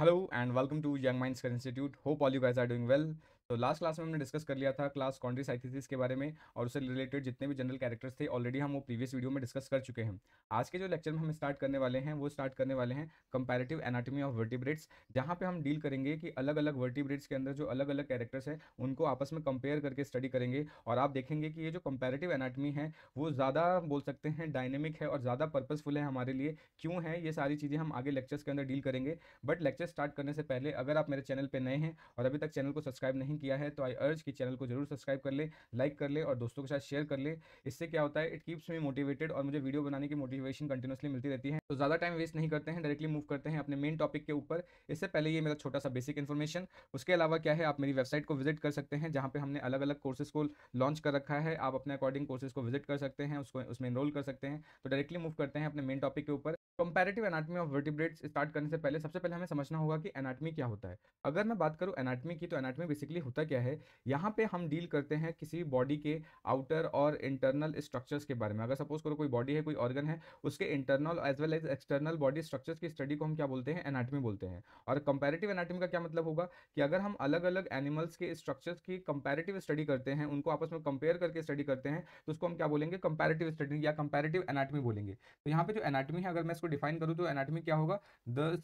Hello and welcome to Young Minds Institute. Hope all you guys are doing well. तो last class में हमने discuss कर लिया था क्लास कॉन्ड्रिसाइथिस के बारे में और उससे रिलेटेड जितने भी जनरल कैरेक्टर्स थे ऑलरेडी हम वो प्रीवियस वीडियो में डिस्कस कर चुके हैं। आज के जो लेक्चर में हम स्टार्ट करने वाले हैं वो स्टार्ट करने वाले हैं कंपैरेटिव एनाटॉमी ऑफ वर्टिब्रेट्स, जहाँ पे हम डील करेंगे कि अलग अलग वर्टिब्रेट्स के अंदर जो अलग अलग कैरेक्टर्स हैं उनको आपस में कंपेयर करके स्टडी करेंगे। और आप देखेंगे कि ये जो कंपैरेटिव एनाटॉमी है वो ज़्यादा बोल सकते हैं डायनेमिक है और ज़्यादा पर्पसफुल है हमारे लिए। क्यों है ये सारी चीज़ें हम आगे लेक्चर्स के अंदर डील करेंगे। बट लेक्चर स्टार्ट करने से पहले अगर आप मेरे चैनल पे नए हैं और अभी तक चैनल को सब्सक्राइब नहीं किया है तो आई अर्ज कि चैनल को जरूर सब्सक्राइब कर ले, लाइक कर ले और दोस्तों के साथ शेयर कर ले। इससे क्या होता है, इट कीप्स मी मोटिवेटेड और मुझे वीडियो बनाने की मोटिवेशन कंटिन्यूसली मिलती रहती है। तो ज़्यादा टाइम वेस्ट नहीं करते हैं, डायरेक्टली मूव करते हैं अपने मेन टॉपिक के ऊपर। इससे पहले ये मेरा छोटा सा बेसिक इन्फॉर्मेशन। उसके अलावा क्या है, आप मेरी वेबसाइट को विजिट कर सकते हैं जहाँ पे हमने अलग अलग कोर्सेज को लॉन्च कर रखा है। आप अपने अकॉर्डिंग कोर्सेज को विजिट कर सकते हैं, उसको उसमें इनरोल कर सकते हैं। तो डायरेक्टली मूव करते हैं अपने मेन टॉपिक के ऊपर। Comparative anatomy of vertebrates start करने से पहले सबसे पहले हमें समझना होगा कि एनाटॉमी क्या होता है। अगर मैं बात करूं एनाटॉमी की, तो एनाटॉमी बेसिकली होता क्या है, यहाँ पे हम डील करते हैं किसी बॉडी के आउटर और इंटरनल स्ट्रक्चर्स के बारे में। अगर सपोज करो कोई बॉडी है, कोई ऑर्गन है, उसके internal as well as external body structures की स्टडी को हम क्या बोलते हैं, एनाटॉमी बोलते हैं। और कंपैरेटिव एनाटॉमी का क्या मतलब होगा कि अगर हम अलग अलग एनिमल्स के स्ट्रक्चर्स की कंपैरेटिव स्टडी करते हैं, उनको आपस में कंपेयर करके स्टडी करते हैं, तो उसको हम क्या बोलेंगे, कंपैरेटिव स्टडी या कंपैरेटिव एनाटॉमी बोलेंगे। तो यहाँ पे जो एनाटॉमी है, अगर मैं इसको डिफाइन करूँ तो एनाटॉमी क्या होगा, the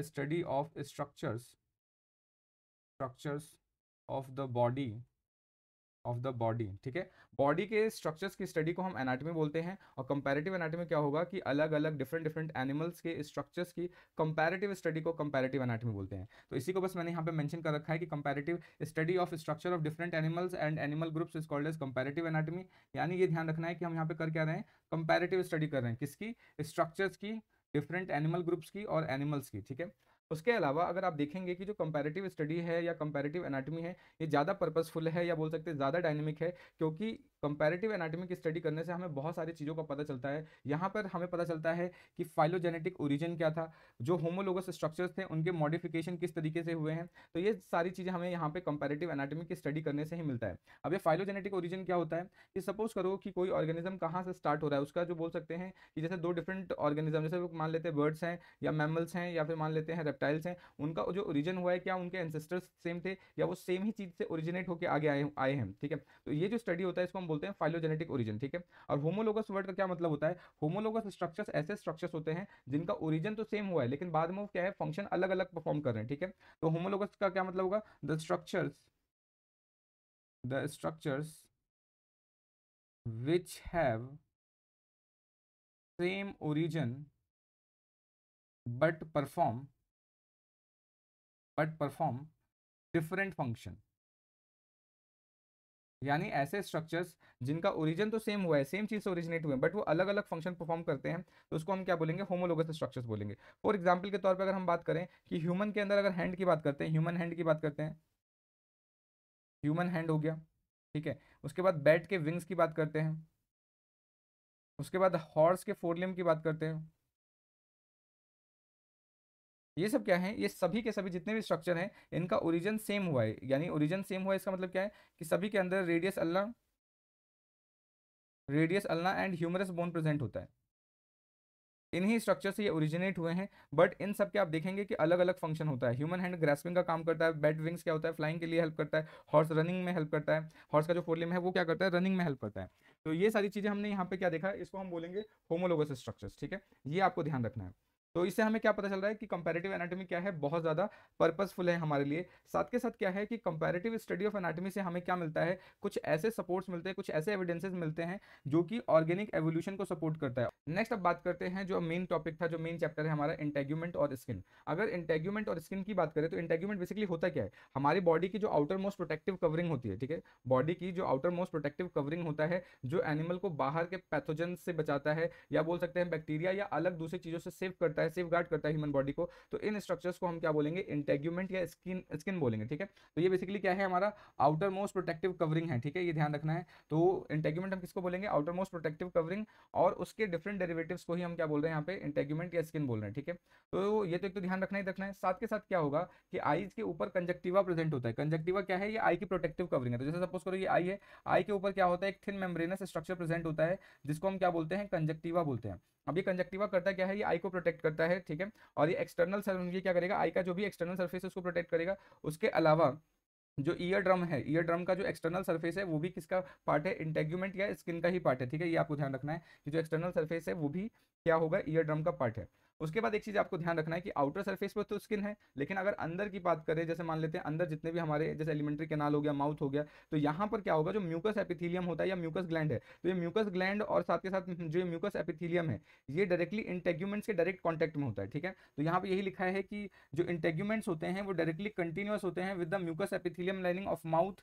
study of structures of the body. ठीक है, बॉडी के स्ट्रक्चर्स की स्टडी को हम एनाटॉमी बोलते हैं। और कंपैरेटिव एनाटॉमी क्या होगा कि अलग अलग डिफरेंट डिफरेंट एनिमल्स के स्ट्रक्चर्स की कंपैरेटिव स्टडी को कंपैरेटिव एनाटॉमी बोलते हैं। तो इसी को बस मैंने यहाँ पे मेंशन कर रखा है कि comparative study of structure of different animals and animal groups is called as comparative anatomy. यानी ये ध्यान रखना है कि हम यहाँ पे कर क्या रहे हैं, कंपैरेटिव स्टडी कर रहे हैं किसकी, स्ट्रक्चर्स की, डिफरेंट एनिमल ग्रुप्स की और एनिमल्स की। ठीक है, उसके अलावा अगर आप देखेंगे कि जो कंपैरेटिव स्टडी है या कंपैरेटिव एनाटॉमी है, ये ज़्यादा पर्पसफुल है या बोल सकते हैं ज़्यादा डायनेमिक है, क्योंकि कंपैरेटिव एनाटॉमी की स्टडी करने से हमें बहुत सारी चीज़ों का पता चलता है। यहाँ पर हमें पता चलता है कि फाइलोजेनेटिक ओरिजिन क्या था, जो होमोलोगस स्ट्रक्चर्स थे उनके मॉडिफिकेशन किस तरीके से हुए हैं। तो ये सारी चीज़ें हमें यहाँ पे कंपैरेटिव एनाटॉमी की स्टडी करने से ही मिलता है। अब ये फाइलोजेनेटिक ओरिजिन क्या होता है, कि सपोज करो कि कोई ऑर्गेनिज्म कहाँ से स्टार्ट हो रहा है, उसका जो बोल सकते हैं कि जैसे दो डिफरेंट ऑर्गेनिज्म, जैसे मान लेते हैं बर्ड्स हैं या मैमल्स हैं या फिर मान लेते हैं रेप्टाइल्स हैं, उनका जो ओरिजिन हुआ है, क्या उनके एंसेस्टर्स सेम थे या वो सेम ही चीज़ से ओरिजिनेट होकर आगे आए हैं। ठीक है, तो ये जो स्टडी होता है इसको हम बोलते हैं फाइलोजेनेटिक ओरिजिन। ठीक है, और होमोलोगस वर्ड का क्या मतलब होता है, होमोलोगस स्ट्रक्चर्स ऐसे स्ट्रक्चर्स होते हैं जिनका ओरिजिन तो सेम हुआ है लेकिन बाद में वो क्या है, फंक्शन अलग अलग परफॉर्म कर रहे हैं। ठीक है, तो होमोलोगस का क्या मतलब होगा, the structures which have same origin but perform different function. यानी ऐसे स्ट्रक्चर्स जिनका ओरिजिन तो सेम हुआ है, सेम चीज से ओरिजिनेट हुए हैं, बट वो अलग अलग फंक्शन परफॉर्म करते हैं, तो उसको हम क्या बोलेंगे, होमोलोगस स्ट्रक्चर्स बोलेंगे। फॉर एग्जांपल के तौर पर अगर हम बात करें कि ह्यूमन के अंदर अगर हैंड की बात करते हैं, ह्यूमन हैंड की बात करते हैं, ह्यूमन हैंड हो गया। ठीक है, उसके बाद बैट के विंग्स की बात करते हैं, उसके बाद हॉर्स के फोरलिम्ब की बात करते हैं। ये सब क्या है, ये सभी के सभी जितने भी स्ट्रक्चर हैं इनका ओरिजिन सेम हुआ है। यानी ओरिजिन सेम हुआ है इसका मतलब क्या है, कि सभी के अंदर radius ulna and humerus bone present होता है। इन्हीं स्ट्रक्चर से ये ओरिजिनेट हुए हैं, बट इन सब के आप देखेंगे कि अलग अलग फंक्शन होता है। ह्यूमन हैंड ग्रास्पिंग का काम करता है, बैट विंग्स क्या होता है, फ्लाइंग के लिए हेल्प करता है, हॉर्स रनिंग में हेल्प करता है, हॉर्स का जो फोरलिम्ब है वो क्या करता है, रनिंग में हेल्प करता है। तो ये सारी चीजें हमने यहाँ पे क्या देखा, इसको हम बोलेंगे होमोलोगस स्ट्रक्चर्स। ठीक है, ये आपको ध्यान रखना है। तो इससे हमें क्या पता चल रहा है कि कंपैरेटिव एनाटॉमी क्या है, बहुत ज़्यादा पर्पसफुल है हमारे लिए। साथ के साथ क्या है कि कंपैरेटिव स्टडी ऑफ एनाटॉमी से हमें क्या मिलता है, कुछ ऐसे सपोर्ट्स मिलते हैं, कुछ ऐसे एविडेंसेस मिलते हैं जो कि ऑर्गेनिक एवोल्यूशन को सपोर्ट करता है। नेक्स्ट अब बात करते हैं जो मेन टॉपिक था, जो मेन चैप्टर है हमारा, इंटेग्यूमेंट और स्किन। अगर इंटेग्यूमेंट और स्किन की बात करें तो इंटेग्यूमेंट बेसिकली होता क्या है, हमारी बॉडी की जो आउटर मोस्ट प्रोटेक्टिव कवरिंग होती है। ठीक है, बॉडी की जो आउटर मोस्ट प्रोटेक्टिव कवरिंग होता है, जो एनिमल को बाहर के पैथोजन से बचाता है या बोल सकते हैं बैक्टीरिया या अलग दूसरी चीजों से सेव करता है, सेफ गार्ड करता है ह्यूमन बॉडी को। तो इन स्ट्रक्चर्स को हम क्या बोलेंगे, इंटेग्यूमेंट या स्किन स्किन बोलेंगे। ठीक है, तो ये बेसिकली क्या है, हमारा आउटर मोस्ट प्रोटेक्टिव कवरिंग है। ठीक है, ये ध्यान रखना है। तो इंटेग्यूमेंट हम किसको बोलेंगे, आउटर मोस्ट प्रोटेक्टिव कवरिंग, और उसके डिफरेंट डेरिवेटिव्स को ही हम क्या बोल रहे हैं यहाँ पे, इंटेग्यूमेंट या स्किन बोल रहे हैं। ठीक है, तो ये तो एक तो ध्यान रखना ही रखना है। साथ के साथ क्या होगा कि आईज के ऊपर कंजक्टिवा प्रेजेंट होता है। कंजक्टिवा क्या है, ये आई की प्रोटेक्टिव कवरिंग है। तो जैसे सपोज करो ये आई है, आई के ऊपर क्या होता है, एक थिन मेम्ब्रेनस स्ट्रक्चर प्रेजेंट होता है जिसको हम क्या बोलते हैं, कंजक्टिवा बोलते हैं। अब ये कंजक्टिवा करता क्या है, ये आई को प्रोटेक्ट करता है, ठीक है। और ये एक्सटर्नल ये क्या करेगा, आई का जो भी एक्सटर्नल सरफेस है उसको प्रोटेक्ट करेगा। उसके अलावा जो ईयर ड्रम है, ईयर ड्रम का जो एक्सटर्नल सरफेस है वो भी किसका पार्ट है, इंटेग्यूमेंट या स्किन का ही पार्ट है, ठीक है। ये आपको ध्यान रखना है कि जो एक्सटर्नल सरफेस है वो भी क्या होगा, ईयर ड्रम का पार्ट है। उसके बाद एक चीज आपको ध्यान रखना है कि आउटर सरफेस पर तो स्किन है, लेकिन अगर अंदर की बात करें, जैसे मान लेते हैं अंदर जितने भी हमारे जैसे एलिमेंट्री कैनाल हो गया, माउथ हो गया, तो यहाँ पर क्या होगा, जो म्यूकस एपिथेलियम होता है या म्यूकस ग्लैंड है, तो ये म्यूकस ग्लैंड और साथ के साथ जो म्यूकस एपिथेलियम है, ये डायरेक्टली इंटेग्यूमेंट्स के डायरेक्ट कॉन्टेक्ट में होता है, ठीक है। तो यहाँ पे यही लिखा है कि जो इंटेग्यूमेंट्स होते हैं वो डायरेक्टली कंटिन्यूअस होते हैं with the mucus epithelium lining of mouth,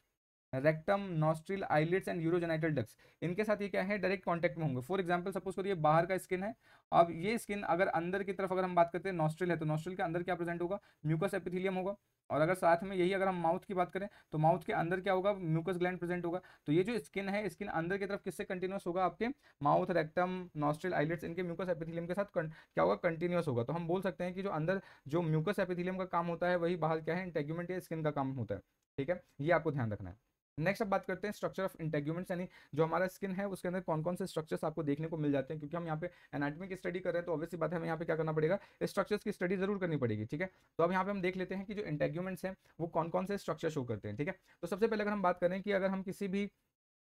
rectum, nostril, eyelids and urogenital ducts, इनके साथ ये क्या है, डायरेक्ट कांटेक्ट में होंगे। फॉर एग्जांपल सपोज करिए बाहर का स्किन है, अब ये स्किन अगर अंदर की तरफ अगर हम बात करते हैं, नॉस्ट्रिल है तो नॉस्ट्रिल के अंदर क्या प्रेजेंट होगा, म्यूकस एपिथेलियम होगा। और अगर साथ में यही अगर हम माउथ की बात करें तो माउथ के अंदर क्या होगा, म्यूकस ग्लैंड प्रेजेंट होगा। तो ये जो स्किन है, स्किन अंदर की तरफ किससे कंटिन्यूअस होगा, आपके माउथ, रेक्टम, नॉस्ट्रिल, आईलिड्स, इनके म्यूकस एपिथेलियम के साथ क्या होगा, कंटिन्यूअस होगा। तो हम बोल सकते हैं कि जो अंदर जो म्यूकस एपिथेलियम का काम होता है वही बाहर क्या है, इंटेग्यूमेंट या स्किन का काम होता है, ठीक है। ये आपको ध्यान रखना है। नेक्स्ट अब बात करते हैं स्ट्रक्चर ऑफ इंटेग्यूमेंट्स, यानी जो हमारा स्किन है उसके अंदर कौन कौन से स्ट्रक्चर्स आपको देखने को मिल जाते हैं, क्योंकि हम यहाँ पे एनाटॉमी की स्टडी कर रहे हैं तो ऑब्वियसली बात है हमें यहाँ पे क्या करना पड़ेगा, स्ट्रक्चर्स की स्टडी जरूर करनी पड़ेगी, ठीक है। तो अब यहाँ पे हम देख लेते हैं कि जो इंटेग्यूमेंट्स हैं वो कौन कौन से स्ट्रक्चर शो करते हैं, ठीक है। तो सबसे पहले अगर हम बात करें कि अगर हम किसी भी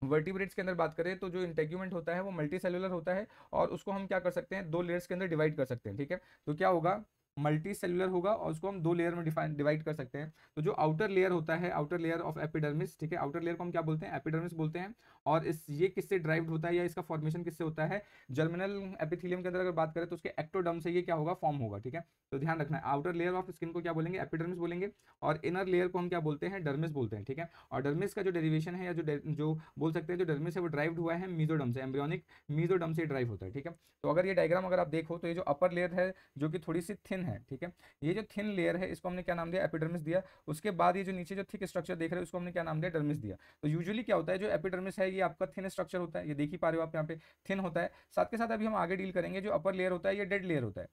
वर्टिब्रेट्स के अंदर बात करें तो जो इंटेग्यूमेंट होता है वो मल्टी सेलुलर होता है, और उसको हम क्या कर सकते हैं, दो लेयर्स के अंदर डिवाइड कर सकते हैं, ठीक है। तो क्या होगा, मल्टी सेलुलर होगा और उसको हम दो लेयर में डिवाइड कर सकते हैं। तो जो आउटर लेयर होता है, आउटर लेयर ऑफ एपिडर्मिस, ठीक है, आउटर लेयर को हम क्या बोलते हैं, एपिडर्मिस बोलते हैं। और इस ये किससे ड्राइव्ड होता है या इसका फॉर्मेशन किससे होता है, जर्मिनल एपिथेलियम के अंदर अगर बात करें तो उसके एक्टोडर्म से ये क्या होगा, फॉर्म होगा, ठीक है। तो ध्यान रखना है, आउटर लेयर ऑफ स्किन को क्या बोलेंगे, एपिडर्मिस बोलेंगे, और इनर लेयर को हम क्या बोलते हैं, डर्मिस बोलते हैं, ठीक है। और डर्मिस का जो डेरिवेशन है या जो बोल सकते हैं जो डर्मिस है वो ड्राइव्ड हुआ है मीजोडर्म से, एम्ब्रियोनिक मीजोडर्म से ड्राइव होता है, ठीक है। तो अगर ये डायग्राम अगर आप देखो तो ये जो अपर लेयर है जो कि थोड़ी सी थिन है, ठीक है, ये जो थिन लेयर है इसको हमने क्या नाम दिया, एपिडर्मिस दिया। उसके बाद ये जो नीचे जो थिक स्ट्रक्चर देख रहे हो उसको हमने क्या नाम दिया, डर्मिस दिया। तो यूजुअली क्या होता है, जो एपिडर्मिस है ये आपका थिन स्ट्रक्चर होता है, ये देख ही पा रहे हो आप यहाँ पे, थिन होता है। साथ के साथ अभी हम आगे डील करेंगे, जो अपर लेयर होता है ये डेड लेयर होता है,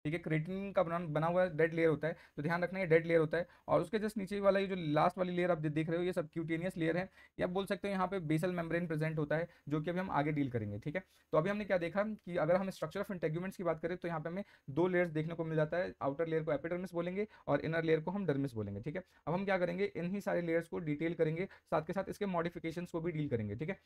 ठीक है। क्रेटिन का बना हुआ डेड लेयर होता है, तो ध्यान रखना है डेड लेयर होता है। और उसके जस्ट नीचे वाला ये जो लास्ट वाली लेयर आप देख रहे हो ये सबक्यूटेनियस लेयर है, या आप बोल सकते हो यहाँ पे बेसल मेम्ब्रेन प्रेजेंट होता है, जो कि अभी हम आगे डील करेंगे, ठीक है। तो अभी हमने क्या देखा कि अगर हम स्ट्रक्चर ऑफ इंटेग्यूमेंट्स की बात करें तो यहाँ पे हमें दो लेयर्स देखने को मिल जाता है, आउटर लेयर को एपिडर्मिस बोलेंगे और इनर लेयर को हम डर्मिस बोलेंगे, ठीक है। अब हम क्या करेंगे, इन्हीं सारे लेयर्स को डिटेल करेंगे, साथ के साथ इसके मॉडिफिकेशंस को भी डील करेंगे, ठीक है।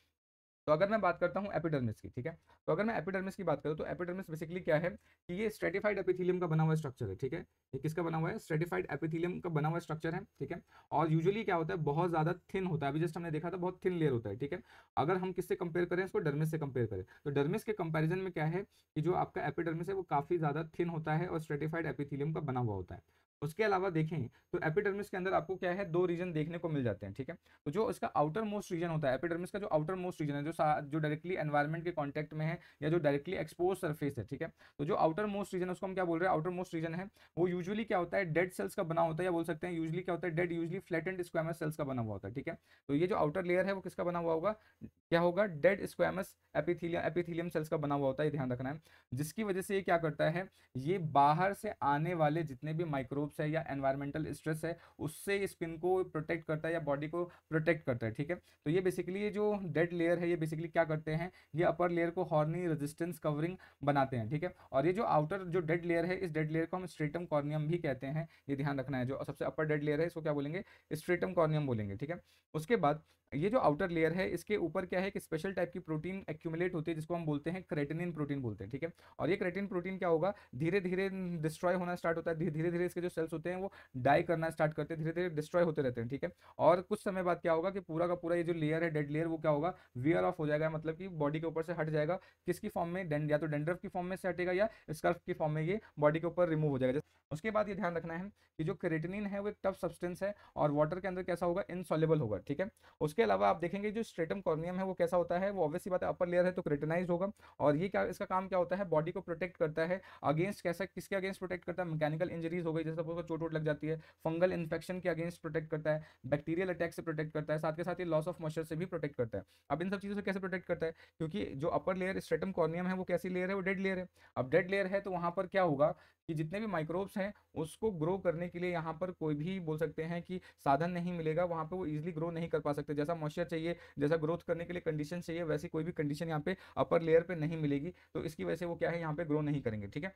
तो अगर मैं बात करता हूँ एपिडर्मिस की, ठीक है, तो अगर मैं एपिडर्मिस की बात करूँ तो एपिडर्मिस बेसिकली क्या है कि ये स्ट्रेटिफाइड एपिथेलियम का बना हुआ स्ट्रक्चर है, ठीक है। ये किसका बना हुआ है, स्ट्रेटिफाइड एपिथेलियम का बना हुआ स्ट्रक्चर है, ठीक है। और यूजुअली क्या होता है, बहुत ज्यादा थिन होता है, अभी जस्ट हमने देखा था बहुत थिन लेयर होता है, ठीक है। अगर हम किससे कंपेयर करें इसको, डर्मिस से कंपेयर करें, तो डर्मिस के कंपेरिजन में क्या है कि जो आपका एपिडर्मिस है वो काफी ज्यादा थिन होता है और स्ट्रेटिफाइड एपिथेलियम का बना हुआ होता है। उसके अलावा देखें तो एपिडर्मिस के अंदर आपको क्या है, दो रीजन देखने को मिल जाते हैं, ठीक है। तो जो इसका आउटर मोस्ट रीजन होता है, एपिडर्मिस का जो आउटर मोस्ट रीजन है, जो डायरेक्टली एनवायरनमेंट के कांटेक्ट में है या जो डायरेक्टली एक्सपोज सरफेस है, ठीक है। तो जो आउटर मोस्ट रीजन है उसको हम क्या बोल रहे हैं, आउटर मोस्ट रीजन है, वो यूजुअली क्या होता है, डेड सेल्स का बना होता है, या बोल सकते हैं यूजुअली क्या होता है, dead usually flattened squamous cells का बना हुआ होता है, ठीक है। तो ये जो आउटर लेयर है वो किसका बना हुआ होगा, क्या होगा, डेड स्क्वैमस एपिथेलियम सेल्स का बना हुआ होता है, ये ध्यान रखना है। जिसकी वजह से ये क्या करता है, ये बाहर से आने वाले जितने भी माइक्रोब्स है या एनवायरमेंटल स्ट्रेस है उससे स्किन को प्रोटेक्ट करता है या बॉडी को प्रोटेक्ट करता है, ठीक है। तो ये बेसिकली ये जो डेड लेयर है ये बेसिकली क्या करते हैं, ये अपर लेयर को हॉर्नी रेजिस्टेंस कवरिंग बनाते हैं, ठीक है। और ये जो आउटर जो डेड लेयर है इस डेड लेयर को हम स्ट्रेटम कॉर्नियम भी कहते हैं, ये ध्यान रखना है। जो सबसे अपर डेड लेयर है इसको क्या बोलेंगे, स्ट्रेटम कॉर्नियम बोलेंगे, ठीक है। उसके बाद ये जो आउटर लेयर है इसके ऊपर क्या है कि स्पेशल टाइप की प्रोटीन एक्यूमुलेट होती है जिसको हम बोलते हैं क्रेटिनिन प्रोटीन बोलते हैं, ठीक है। और ये क्रेटिन प्रोटीन क्या होगा, धीरे धीरे डिस्ट्रॉय होना स्टार्ट होता है, धीरे धीरे इसके जो सेल्स होते हैं वो डाई करना स्टार्ट करते हैं, धीरे धीरे डिस्ट्रॉय होते रहते हैं, ठीक है। और कुछ समय बाद क्या होगा कि पूरा का पूरा ये जो लेयर है डेड लेयर वो क्या होगा, वियर ऑफ हो जाएगा, मतलब कि बॉडी के ऊपर से हट जाएगा। किसकी फॉर्म में, या तो डेंड्रफ की फॉर्म में से हटेगा या स्कर्फ की फॉर्म में ये बॉडी के ऊपर रिमूव हो जाएगा। उसके बाद ये ध्यान रखना है कि जो क्रेटिनिन है वो एक टफ सब्सटेंस है और वाटर के अंदर कैसा होगा, इनसॉल्युबल होगा, ठीक है। उसके अलावा आप देखेंगे जो स्ट्रेटम कॉर्नियम है वो कैसा होता है, वो ऑब्वियसली बात है अपर लेयर है तो क्रेटिनाइज्ड होगा। और ये क्या, इसका काम क्या होता है, बॉडी को प्रोटेक्ट करता है अगेंस्ट, कैसा किसके अगेंस्ट प्रोटेक्ट करता है, मैकेनिकल इंजरीज हो गई, जैसे सपोज चोट वोट लग जाती है, फंगल इन्फेक्शन के अगेंस्ट प्रोटेक्ट करता है, बैक्टीरियल अटैक से प्रोटेक्ट करता है, साथ के साथ ये लॉस ऑफ मॉइस्चर से भी प्रोटेक्ट करता है। अब इन सब चीज़ों से कैसे प्रोटेक्ट करता है, क्योंकि जो अपर लेयर स्ट्रेटम कॉर्नियम है वो कैसी लेयर है, वो डेड लेयर है। अब डेड लेयर है तो वहां पर क्या होगा कि जितने भी माइक्रोब्स हैं उसको ग्रो करने के लिए यहाँ पर कोई भी बोल सकते हैं कि साधन नहीं मिलेगा, वहाँ पे वो इजीली ग्रो नहीं कर पा सकते। जैसा मॉइस्चर चाहिए, जैसा ग्रोथ करने के लिए कंडीशन चाहिए, वैसी कोई भी कंडीशन यहाँ पे अपर लेयर पे नहीं मिलेगी, तो इसकी वजह से वो क्या है यहाँ पे ग्रो नहीं करेंगे। ठीक है,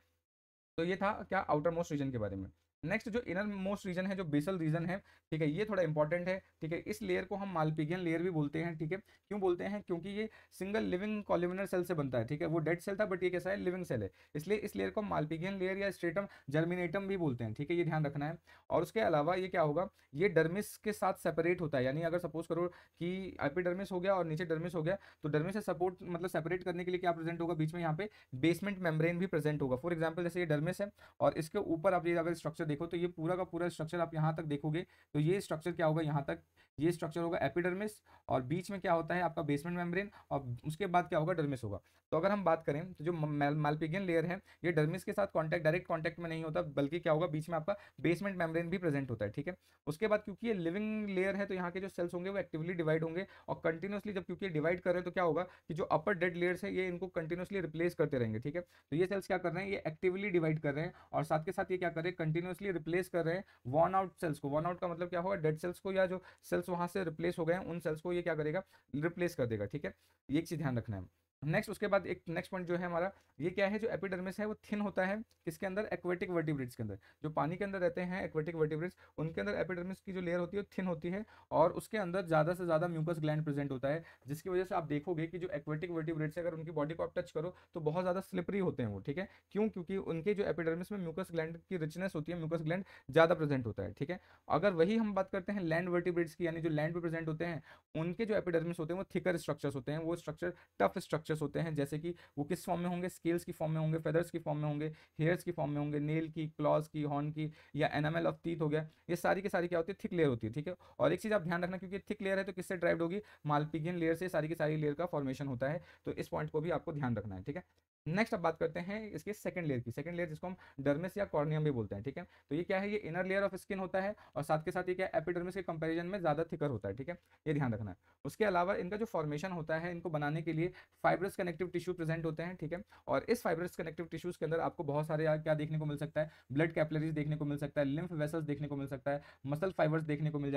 तो ये था क्या आउटर मोस्ट रीजन के बारे में। नेक्स्ट जो इनर मोस्ट रीजन है, जो बेसल रीजन है, ठीक है, ये थोड़ा इंपॉर्टेंट है। ठीक है, इस लेयर को हम मालपिगियन लेयर भी बोलते हैं। ठीक है, क्यों बोलते हैं? क्योंकि ये सिंगल लिविंग कॉल्यूमिनर सेल से बनता है। ठीक है, वो डेड सेल था बट ये कैसा है, लिविंग सेल है, इसलिए इस लेयर को मालपिगियन लेयर या स्ट्रेटम जर्मिनेटम भी बोलते हैं। ठीक है, ये ध्यान रखना है। और उसके अलावा ये क्या होगा, ये डर्मिस के साथ सेपरेट होता है, यानी अगर सपोज करो कि एपिडर्मिस हो गया और नीचे डर्मिस हो गया, तो डर्मिस से सपोर्ट मतलब सेपरेट करने के लिए क्या प्रेजेंट होगा बीच में, यहाँ पे बेसमेंट मेम्ब्रेन भी प्रेजेंट होगा। फॉर एग्जाम्पल जैसे ये डर्मिस है और इसके ऊपर आप ये अगर स्ट्रक्चर देखो तो ये पूरा का पूरा स्ट्रक्चर आप यहाँ तक देखोगे तो ये स्ट्रक्चर क्या होगा, यहाँ तक ये स्ट्रक्चर होगा एपिडर्मिस, और बीच में क्या होता है आपका बेसमेंट मेम्ब्रेन, और उसके बाद क्या होगा, डर्मिस होगा। तो अगर हम बात करें तो जो मालपिगियन लेयर है ये डर्मिस के साथ डायरेक्ट कॉन्टैक्ट में नहीं होता, बल्कि क्या होगा, बीच में आपका बेसमेंट मेम्ब्रेन भी प्रेजेंट होता है। ठीक है, उसके बाद क्योंकि ये लिविंग लेयर है तो यहाँ के जो सेल्स होंगे वो एक्टिवली डिवाइड होंगे, और कंटिन्यूसली जब क्योंकि डिवाइड कर रहे हैं तो क्या होगा कि जो अपर डेड लेयर्स है ये इनको कंटिन्यूसली रिप्लेस करते रहेंगे। ठीक है, तो ये सेल्स क्या कर रहे हैं, ये एक्टिवली डिवाइड कर रहे हैं, और साथ के साथ ये क्या कर रहे हैं, कंटिन्यूसली रिप्लेस कर रहे हैं वॉर्न आउट सेल्स को। वॉर्न आउट का मतलब क्या होगा, डेड सेल्स को, या जो सेल्स वहां से रिप्लेस हो गए हैं उन सेल्स को ये क्या करेगा, रिप्लेस कर देगा। ठीक है, ये एक चीज ध्यान रखना है। नेक्स्ट उसके बाद एक नेक्स्ट पॉइंट जो है हमारा, ये क्या है, जो एपिडर्मिस है वो थिन होता है किसके अंदर, एक्वेटिक वर्टिब्रेट्स के अंदर। जो पानी के अंदर रहते हैं एक्वेटिक वर्टिब्रेट्स, उनके अंदर एपिडर्मिस की जो लेयर होती है वो थिन होती है, और उसके अंदर ज़्यादा से ज़्यादा म्यूकस ग्लैंड प्रेजेंट होता है, जिसकी वजह से आप देखोगे कि जो एक्वेटिक वर्टिब्रेट्स है अगर उनकी बॉडी को आप टच करो तो बहुत ज़्यादा स्लिपरी होते हैं वो। ठीक है, क्यों? क्योंकि उनके जो एपिडर्मिस में म्यूकस ग्लैंड की रिचनेस होती है, म्यूकस ग्लैंड ज़्यादा प्रेजेंट होता है। ठीक है, अगर वही हम बात करते हैं लैंड वर्टिब्रेट्स की, यानी जो लैंड पे प्रेजेंट होते हैं, उनके जो एपिडर्मिस होते हैं वो थिकर स्ट्रक्चर्स होते हैं, वो स्ट्रक्चर टफ स्ट्रक्चर्स होते हैं, जैसे कि वो किस फॉर्म में होंगे, स्केल्स की फॉर्म में होंगे, फेदर्स की फॉर्म में होंगे, हेयर्स की फॉर्म में होंगे, नेल की, क्लॉज की, हॉर्न की, या एनामेल ऑफ टीथ हो गया, ये सारी की सारी क्या होती है, थिक लेयर होती है। ठीक है, और एक चीज आप ध्यान रखना, क्योंकि थिक लेयर है तो किससे ड्राइव्ड होगी, मालपिगियन लेयर से सारी की सारी लेयर का फॉर्मेशन होता है, तो इस पॉइंट को भी आपको ध्यान रखना है। ठीक है, नेक्स्ट अब बात करते हैं इसके सेकंड लेयर की। सेकंड लेयर जिसको हम डर्मिस या कॉर्नियम भी बोलते हैं। ठीक है, तो ये क्या है, ये इनर लेयर ऑफ स्किन होता है, और साथ के साथ ये क्या एपिडर्मिस के कंपैरिजन में ज्यादा थिकर होता है। ठीक है, ये ध्यान रखना है। उसके अलावा इनका जो फॉर्मेशन होता है, इनको बनाने के लिए फाइब्रस कनेक्टिव टिश्यू प्रेजेंट होते हैं। ठीक है, और इस फाइब्रस कनेक्टिव टिश्यूज के अंदर आपको बहुत सारे क्या देखने को मिल सकता है, ब्लड कैपिलरीज देखने को मिल सकता है, लिम्फ वेसल्स देखने को मिल सकता है, मसल फाइबर्स देखने को मिल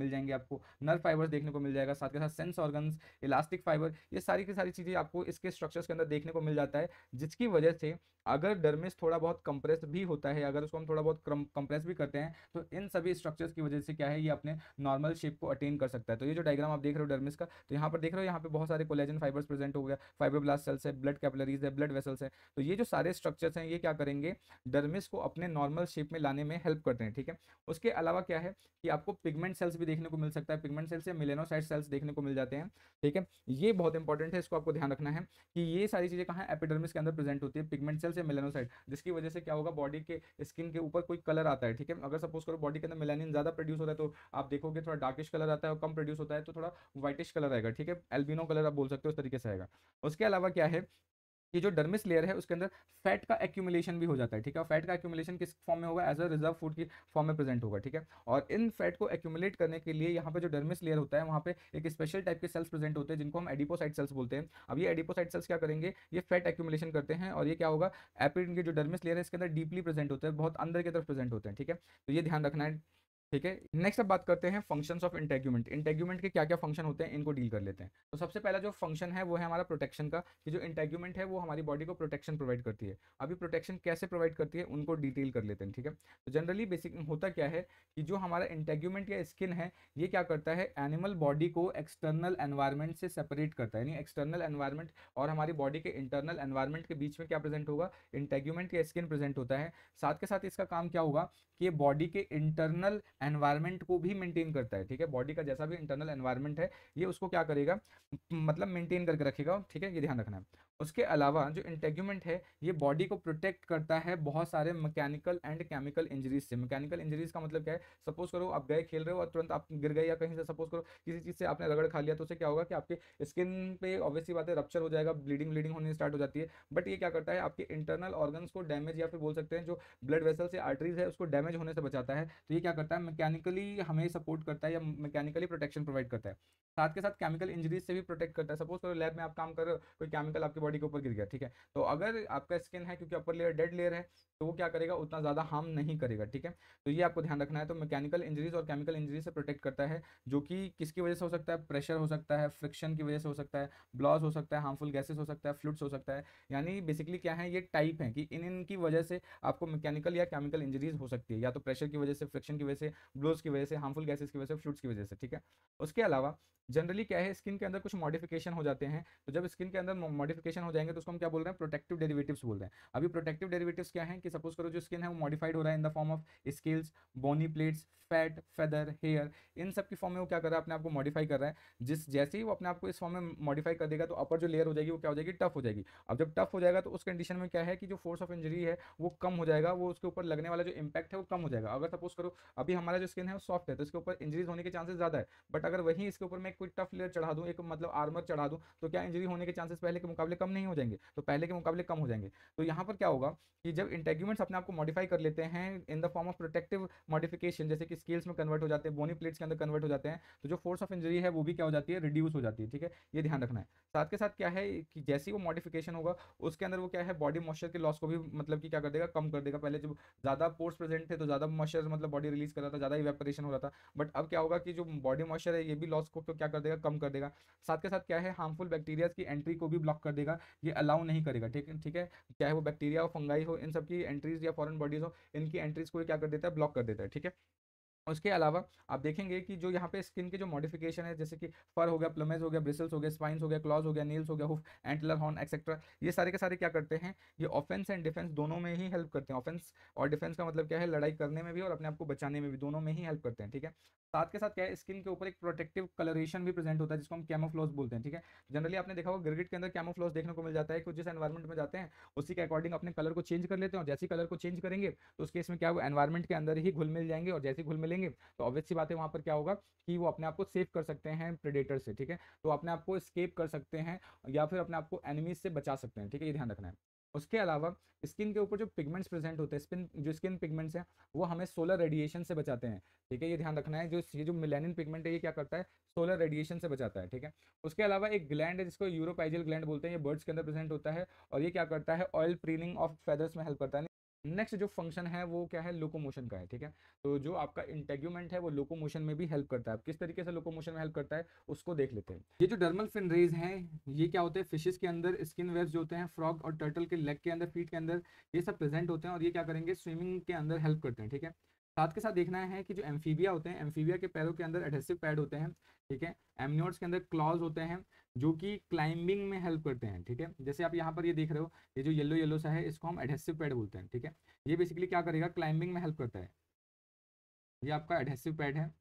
जाएंगे आपको, नर्व फाइबर्स देखने को मिल जाएगा, साथ के साथ सेंस ऑर्गन्स, इलास्टिक फाइबर, ये सारी की सारी चीजें आपको इसके स्ट्रक्चर्स के अंदर देखने को मिल जाता है, जिसकी वजह से अगर डर्मिस थोड़ा बहुत कंप्रेस भी होता है, अगर उसको हम थोड़ा बहुत कंप्रेस भी करते हैं, तो इन सभी स्ट्रक्चर्स की वजह से क्या है, ये अपने नॉर्मल शेप को अटेन कर सकता है। तो ये जो डायग्राम आप देख रहे हो डर्मिस का, तो यहाँ पर देख रहे हो, यहाँ पे बहुत सारे कोलेजन फाइबर्स प्रेजेंट हो गया, फाइब्रोब्लास्ट सेल्स है, ब्लड कैपिलरीज है, ब्लड वेसल्स है, तो ये जो सारे स्ट्रक्चर्स हैं ये क्या करेंगे, डर्मिस को अपने नॉर्मल शेप में लाने में हेल्प करते हैं। ठीक है, उसके अलावा क्या है कि आपको पिगमेंट सेल्स भी देखने को मिल सकता है, पिगमेंट सेल्स या मेलेनोसाइट सेल्स देखने को मिल जाते हैं। ठीक है, ये बहुत इंपॉर्टेंट है, इसको आपको ध्यान रखना है कि ये सारी चीजें कहाँ एपिडर्मिस के अंदर प्रेजेंट होती है, पिगमेंट सेल्स या मेलेनोसाइट, जिसकी वजह से क्या होगा, बॉडी के स्किन के ऊपर कोई कलर आता है। ठीक है, अगर सपोज करो बॉडी के अंदर मेलानिन ज्यादा प्रोड्यूस हो रहा है तो आप देखोगे थोड़ा डार्किश कलर आता है, और कम प्रोड्यूस होता है तो थोड़ा व्हाइटिश कलर आएगा। ठीक है, एल्बिनो कलर आप बोल सकते हो, उस तरीके से आएगा। उसके अलावा क्या है, ये जो डर्मिस लेयर है उसके अंदर फैट का एक्यूमुलेशन भी हो जाता है। ठीक है, फैट का एक्यूमुलेशन किस फॉर्म में होगा, एज अ रिजर्व फूड की फॉर्म में प्रेजेंट होगा। ठीक है, और इन फैट को एक्यूमुलेट करने के लिए यहाँ पे जो डर्मिस लेयर होता है वहाँ पे एक स्पेशल टाइप के सेल्स प्रेजेंट होते हैं, जिनको हम एडिपोसाइट सेल्स बोलते हैं। अब ये एडिपोसाइट सेल्स क्या करेंगे, ये फैट एक्यूमुलेशन करते हैं, और ये क्या होगा, एपिड के जो डर्मिस लेयर है इसके अंदर डीपली प्रेजेंट होते हैं, बहुत अंदर की तरफ प्रेजेंट होते हैं। ठीक है, तो ये ध्यान रखना है। ठीक है, नेक्स्ट अब बात करते हैं फंक्शंस ऑफ इंटेग्यूमेंट। इंटेग्यूमेंट के क्या क्या फंक्शन होते हैं, इनको डील कर लेते हैं। तो सबसे पहला जो फंक्शन है वो है हमारा प्रोटेक्शन का, कि जो इंटेग्यूमेंट है वो हमारी बॉडी को प्रोटेक्शन प्रोवाइड करती है। अभी प्रोटेक्शन कैसे प्रोवाइड करती है उनको डिटेल कर लेते हैं। ठीक है, तो जनरली बेसिक होता क्या है कि जो हमारा इंटेग्यूमेंट या स्किन है ये क्या करता है, एनिमल बॉडी को एक्सटर्नल एनवायरमेंट से सेपरेट करता है, यानी एक्सटर्नल एनवायरमेंट और हमारी बॉडी के इंटरनल एनवायरमेंट के बीच में क्या प्रेजेंट होगा, इंटेग्यूमेंट या स्किन प्रेजेंट होता है। साथ के साथ इसका काम क्या होगा कि ये बॉडी के इंटरनल एनवायरमेंट को भी मेंटेन करता है। ठीक है, बॉडी का जैसा भी इंटरनल एनवायरमेंट है ये उसको क्या करेगा, मतलब मेंटेन करके रखेगा। ठीक है, ये ध्यान रखना है। उसके अलावा जो इंटेग्यूमेंट है ये बॉडी को प्रोटेक्ट करता है बहुत सारे मैकेनिकल एंड केमिकल इंजरीज से। मैकेनिकल इंजरीज का मतलब क्या है, सपोज करो आप गए खेल रहे हो और तुरंत आप गिर गए, या कहीं से सपोज करो किसी चीज से आपने रगड़ खा लिया, तो उससे क्या होगा कि आपके स्किन पे ऑब्वियसली बात है रप्चर हो जाएगा, ब्लीडिंग होनी स्टार्ट हो जाती है। बट ये क्या करता है, आपके इंटरनल ऑर्गन्स को डैमेज या फिर बोल सकते हैं जो ब्लड वेसल से आर्टरीज है उसको डैमेज होने से बचाता है। तो ये क्या करता है, मैकेनिकली हमें सपोर्ट करता है या मैकेनिकली प्रोटेक्शन प्रोवाइड करता है। साथ के साथ केमिकल इंजरीज से भी प्रोटेक्ट करता है। सपोज करो लैब में आप काम कर रहे हो, कोई केमिकल आपकी बॉडी के ऊपर गिर गया, ठीक है, तो अगर आपका स्किन है, क्योंकि अपर लेयर डेड लेयर है, तो वो क्या करेगा, उतना ज़्यादा हार्म नहीं करेगा, ठीक है। तो ये आपको ध्यान रखना है। तो मैकेनिकल इंजरीज और केमिकल इंजरीज से प्रोटेक्ट करता है, जो कि किसकी वजह से हो सकता है, प्रेशर हो सकता है, फ्रिक्शन की वजह से हो सकता है, ब्लॉज हो सकता है, हार्मफुल गैसेस हो सकता है, फ्लूइड्स हो सकता है। यानी बेसिकली क्या है, ये टाइप है कि इनकी वजह से आपको मैकेनिकल या केमिकल इंजरीज हो सकती है, या तो प्रेशर की वजह से, फ्रिक्शन की वजह से, ब्लोज की वजह से, हार्मफुल गैसेस की वजह से, फ्लूइड्स की वजह से, ठीक है। उसके अलावा जनरली क्या है, स्किन के अंदर कुछ मॉडिफिकेशन हो जाते हैं। तो जब स्किन के अंदर मॉडिफिकेशन हो जाएंगे तो उसको हम क्या बोल रहे हैं, प्रोटेक्टिव डेरिवेटिव्स बोल रहे हैं। अभी प्रोटेक्टिव डेरिवेटिव्स क्या है कि सपोज करो जो स्किन है वो मॉडिफाइड हो रहा है in the form of scales, bony plates, fat, feather, hair, इन सब की फॉर्म में वो क्या कर रहा है, अपने आप को मॉडिफाई कर रहा है। जैसे ही वो अपने आप को इस फॉर्म में मॉडिफाई कर देगा तो अपर जो लेयर हो जाएगी वो क्या हो जाएगी, टफ हो जाएगी। अब जब टफ हो जाएगा तो उस कंडीशन में क्या है कि जो फोर्स ऑफ इंजरी है वो कम हो जाएगा, वो उसके ऊपर लगने वाला जो इम्पैक्ट है वो कम हो जाएगा। अगर सपोज करो अभी हमारा जो स्किन है वो सॉफ्ट है तो इसके ऊपर इंजरीज होने के चांसेस ज्यादा है, बट अगर वहीं इसके ऊपर मैं कोई टफ लेयर चढ़ा दूं, एक मतलब आर्मर चढ़ा दूं, तो क्या इंजरी होने के चांसेस पहले के मुकाबले कम नहीं हो जाएंगे, तो पहले के मुकाबले कम हो जाएंगे। तो यहाँ पर क्या होगा कि जब इंटेग्यूमेंट्स अपने आप को मॉडिफाई कर लेते हैं इन the form of protective modification, जैसे कि स्केल्स में कन्वर्ट हो जाते हैं, बोनी प्लेट्स के अंदर कन्वर्ट हो जाते हैं, तो जो फोर्स ऑफ इंजरी है वो भी क्या हो जाती है, रिड्यूस हो जाती है, ठीक है। ये ध्यान रखना है। साथ के साथ क्या है कि जैसे ही वो मॉडिफिकेशन होगा उसके अंदर वो क्या है, बॉडी मॉइस्चर के लॉस को भी मतलब कि क्या कर देगा, कम कर देगा। पहले जब ज्यादा पोर्स प्रेजेंट थे तो ज्यादा मॉइस्चर मतलब बॉडी रिलीज कर रहा था, ज्यादा इवेपोरेशन हो रहा था, बट अब क्या होगा कि जो बॉडी मॉइस्चर है ये भी लॉस को क्या कर देगा, कम कर देगा। साथ के साथ क्या है, हार्मफुल बैक्टीरियाज की एंट्री को भी ब्लॉक कर देगा, ये अलाउ नहीं करेगा, ठीक है, ठीक है। चाहे वो बैक्टीरिया हो, फंगाई हो, इन सब की एंट्रीज या फॉरेन बॉडीज हो, इनकी एंट्रीज को क्या कर देता है, ब्लॉक कर देता है, ठीक है। उसके अलावा आप देखेंगे कि जो यहाँ पे स्किन के जो मॉडिफिकेशन है, जैसे कि फर हो गया, प्लमेज हो गया, ब्रिसल्स हो गया, स्पाइन्स हो गया, क्लॉज हो गया, नील्स हो गया, हुफ, एंटलर, हॉर्न एक्सेट्रा, ये सारे के सारे क्या करते हैं, ये ऑफेंस एंड डिफेंस दोनों में ही हेल्प करते हैं। ऑफेंस और डिफेंस का मतलब क्या है, लड़ाई करने में भी और अपने आप को बचाने में भी, दोनों में ही हेल्प करते हैं, ठीक है। साथ के साथ क्या है, स्किन के ऊपर एक प्रोटेक्टिव कलरेशन भी प्रेजेंट होता है जिसको हम कैमोफ्लोज बोलते हैं, ठीक है। जनरली आपने देखा होगा गिरगिट के अंदर कैमोफ्लोज देखने को मिल जाता है कि जिस एनवायरमेंट में जाते हैं उसी के अकॉर्डिंग अपने कलर को चेंज कर लेते हैं, और जैसे कलर को चेंज करेंगे तो उस केस में क्या वो एनवायरमेंट के अंदर ही घुल मिल जाएंगे, और जैसे घुल मिलेंगे तो ऑब्वियस सी बात है वहाँ पर क्या होगा कि वो अपने आप को सेव कर सकते हैं प्रेडेटर से, ठीक है। तो अपने आप को स्केप कर सकते हैं या फिर अपने आप को एनिमीज से बचा सकते हैं, ठीक है, ये ध्यान रखना है। उसके अलावा स्किन के ऊपर जो पिगमेंट्स प्रेजेंट होते हैं, स्किन पिगमेंट्स हैं, वो हमें सोलर रेडिएशन से बचाते हैं, ठीक है, ये ध्यान रखना है। ये जो मेलानिन पिगमेंट है ये क्या करता है, सोलर रेडिएशन से बचाता है, ठीक है। उसके अलावा एक ग्लैंड है जिसको यूरोपाइजियल ग्लैंड बोलते हैं, ये बर्ड्स के अंदर प्रेजेंट होता है, और ये क्या करता है, ऑयल प्रीनिंग ऑफ फेदर्स में हेल्प करता है। नेक्स्ट जो फंक्शन है वो क्या है, लोकोमोशन का है, ठीक है। तो जो आपका इंटेग्यूमेंट है वो लोकोमोशन में भी हेल्प करता है। किस तरीके से लोकोमोशन में हेल्प करता है उसको देख लेते हैं। ये जो डर्मल फिन रेज हैं, ये क्या होते हैं, फिशेस के अंदर स्किन वेब्स जो होते हैं, फ्रॉग और टर्टल के लेग के अंदर, फीट के अंदर, ये सब प्रेजेंट होते हैं, और ये क्या करेंगे, स्विमिंग के अंदर हेल्प करते हैं, ठीक है। साथ के साथ देखना है कि जो एम्फीबिया होते हैं, एम्फीबिया के पैरों के अंदर एडहेसिव पैड होते हैं, ठीक है। एमनियोट्स के अंदर क्लॉज होते हैं जो कि क्लाइंबिंग में हेल्प करते हैं, ठीक है। जैसे आप यहाँ पर ये देख रहे हो, ये जो येलो येलो सा है इसको हम एडहेसिव पैड बोलते हैं, ठीक है। ये बेसिकली क्या करेगा, क्लाइंबिंग में हेल्प करता है। ये आपका एडहेसिव पैड है,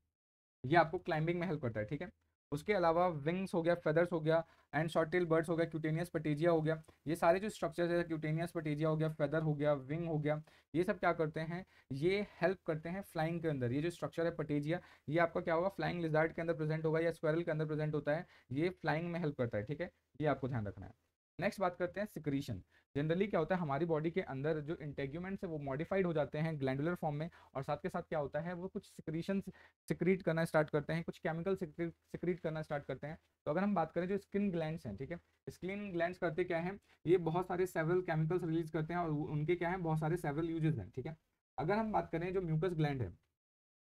ये आपको क्लाइंबिंग में हेल्प करता है, ठीक है। उसके अलावा विंग्स हो गया, फेदर्स हो गया, एंड शॉर्ट टेल बर्ड्स हो गया, क्यूटेनियस पटेजिया हो गया, ये सारे जो स्ट्रक्चर्स है, क्यूटेनियस पटेजिया हो गया, फेदर हो गया, विंग हो गया, ये सब क्या करते हैं, ये हेल्प करते हैं फ्लाइंग के अंदर। ये जो स्ट्रक्चर है पटेजिया, ये आपका क्या होगा, फ्लाइंग लिजार्ड के अंदर प्रेजेंट होगा या स्क्वायरल के अंदर प्रेजेंट होता है, ये फ्लाइंग में हेल्प करता है, ठीक है। ये आपको ध्यान रखना है। नेक्स्ट बात करते हैं सिक्रीशन। जनरली क्या होता है, हमारी बॉडी के अंदर जो इंटेग्यूमेंट्स है वो मॉडिफाइड हो जाते हैं ग्लैंडुलर फॉर्म में, और साथ के साथ क्या होता है, वो कुछ सिक्रीशन सिक्रीट करना स्टार्ट करते हैं, कुछ केमिकल सिक्रीट करना स्टार्ट करते हैं। तो अगर हम बात करें जो स्किन ग्लैंड्स हैं, ठीक है, स्किन ग्लैंड्स करते क्या हैं, ये बहुत सारे सेवरल केमिकल्स रिलीज करते हैं, और उनके क्या है, बहुत सारे सेवरल यूजेस हैं, ठीक है। अगर हम बात करें जो म्यूकस ग्लैंड है,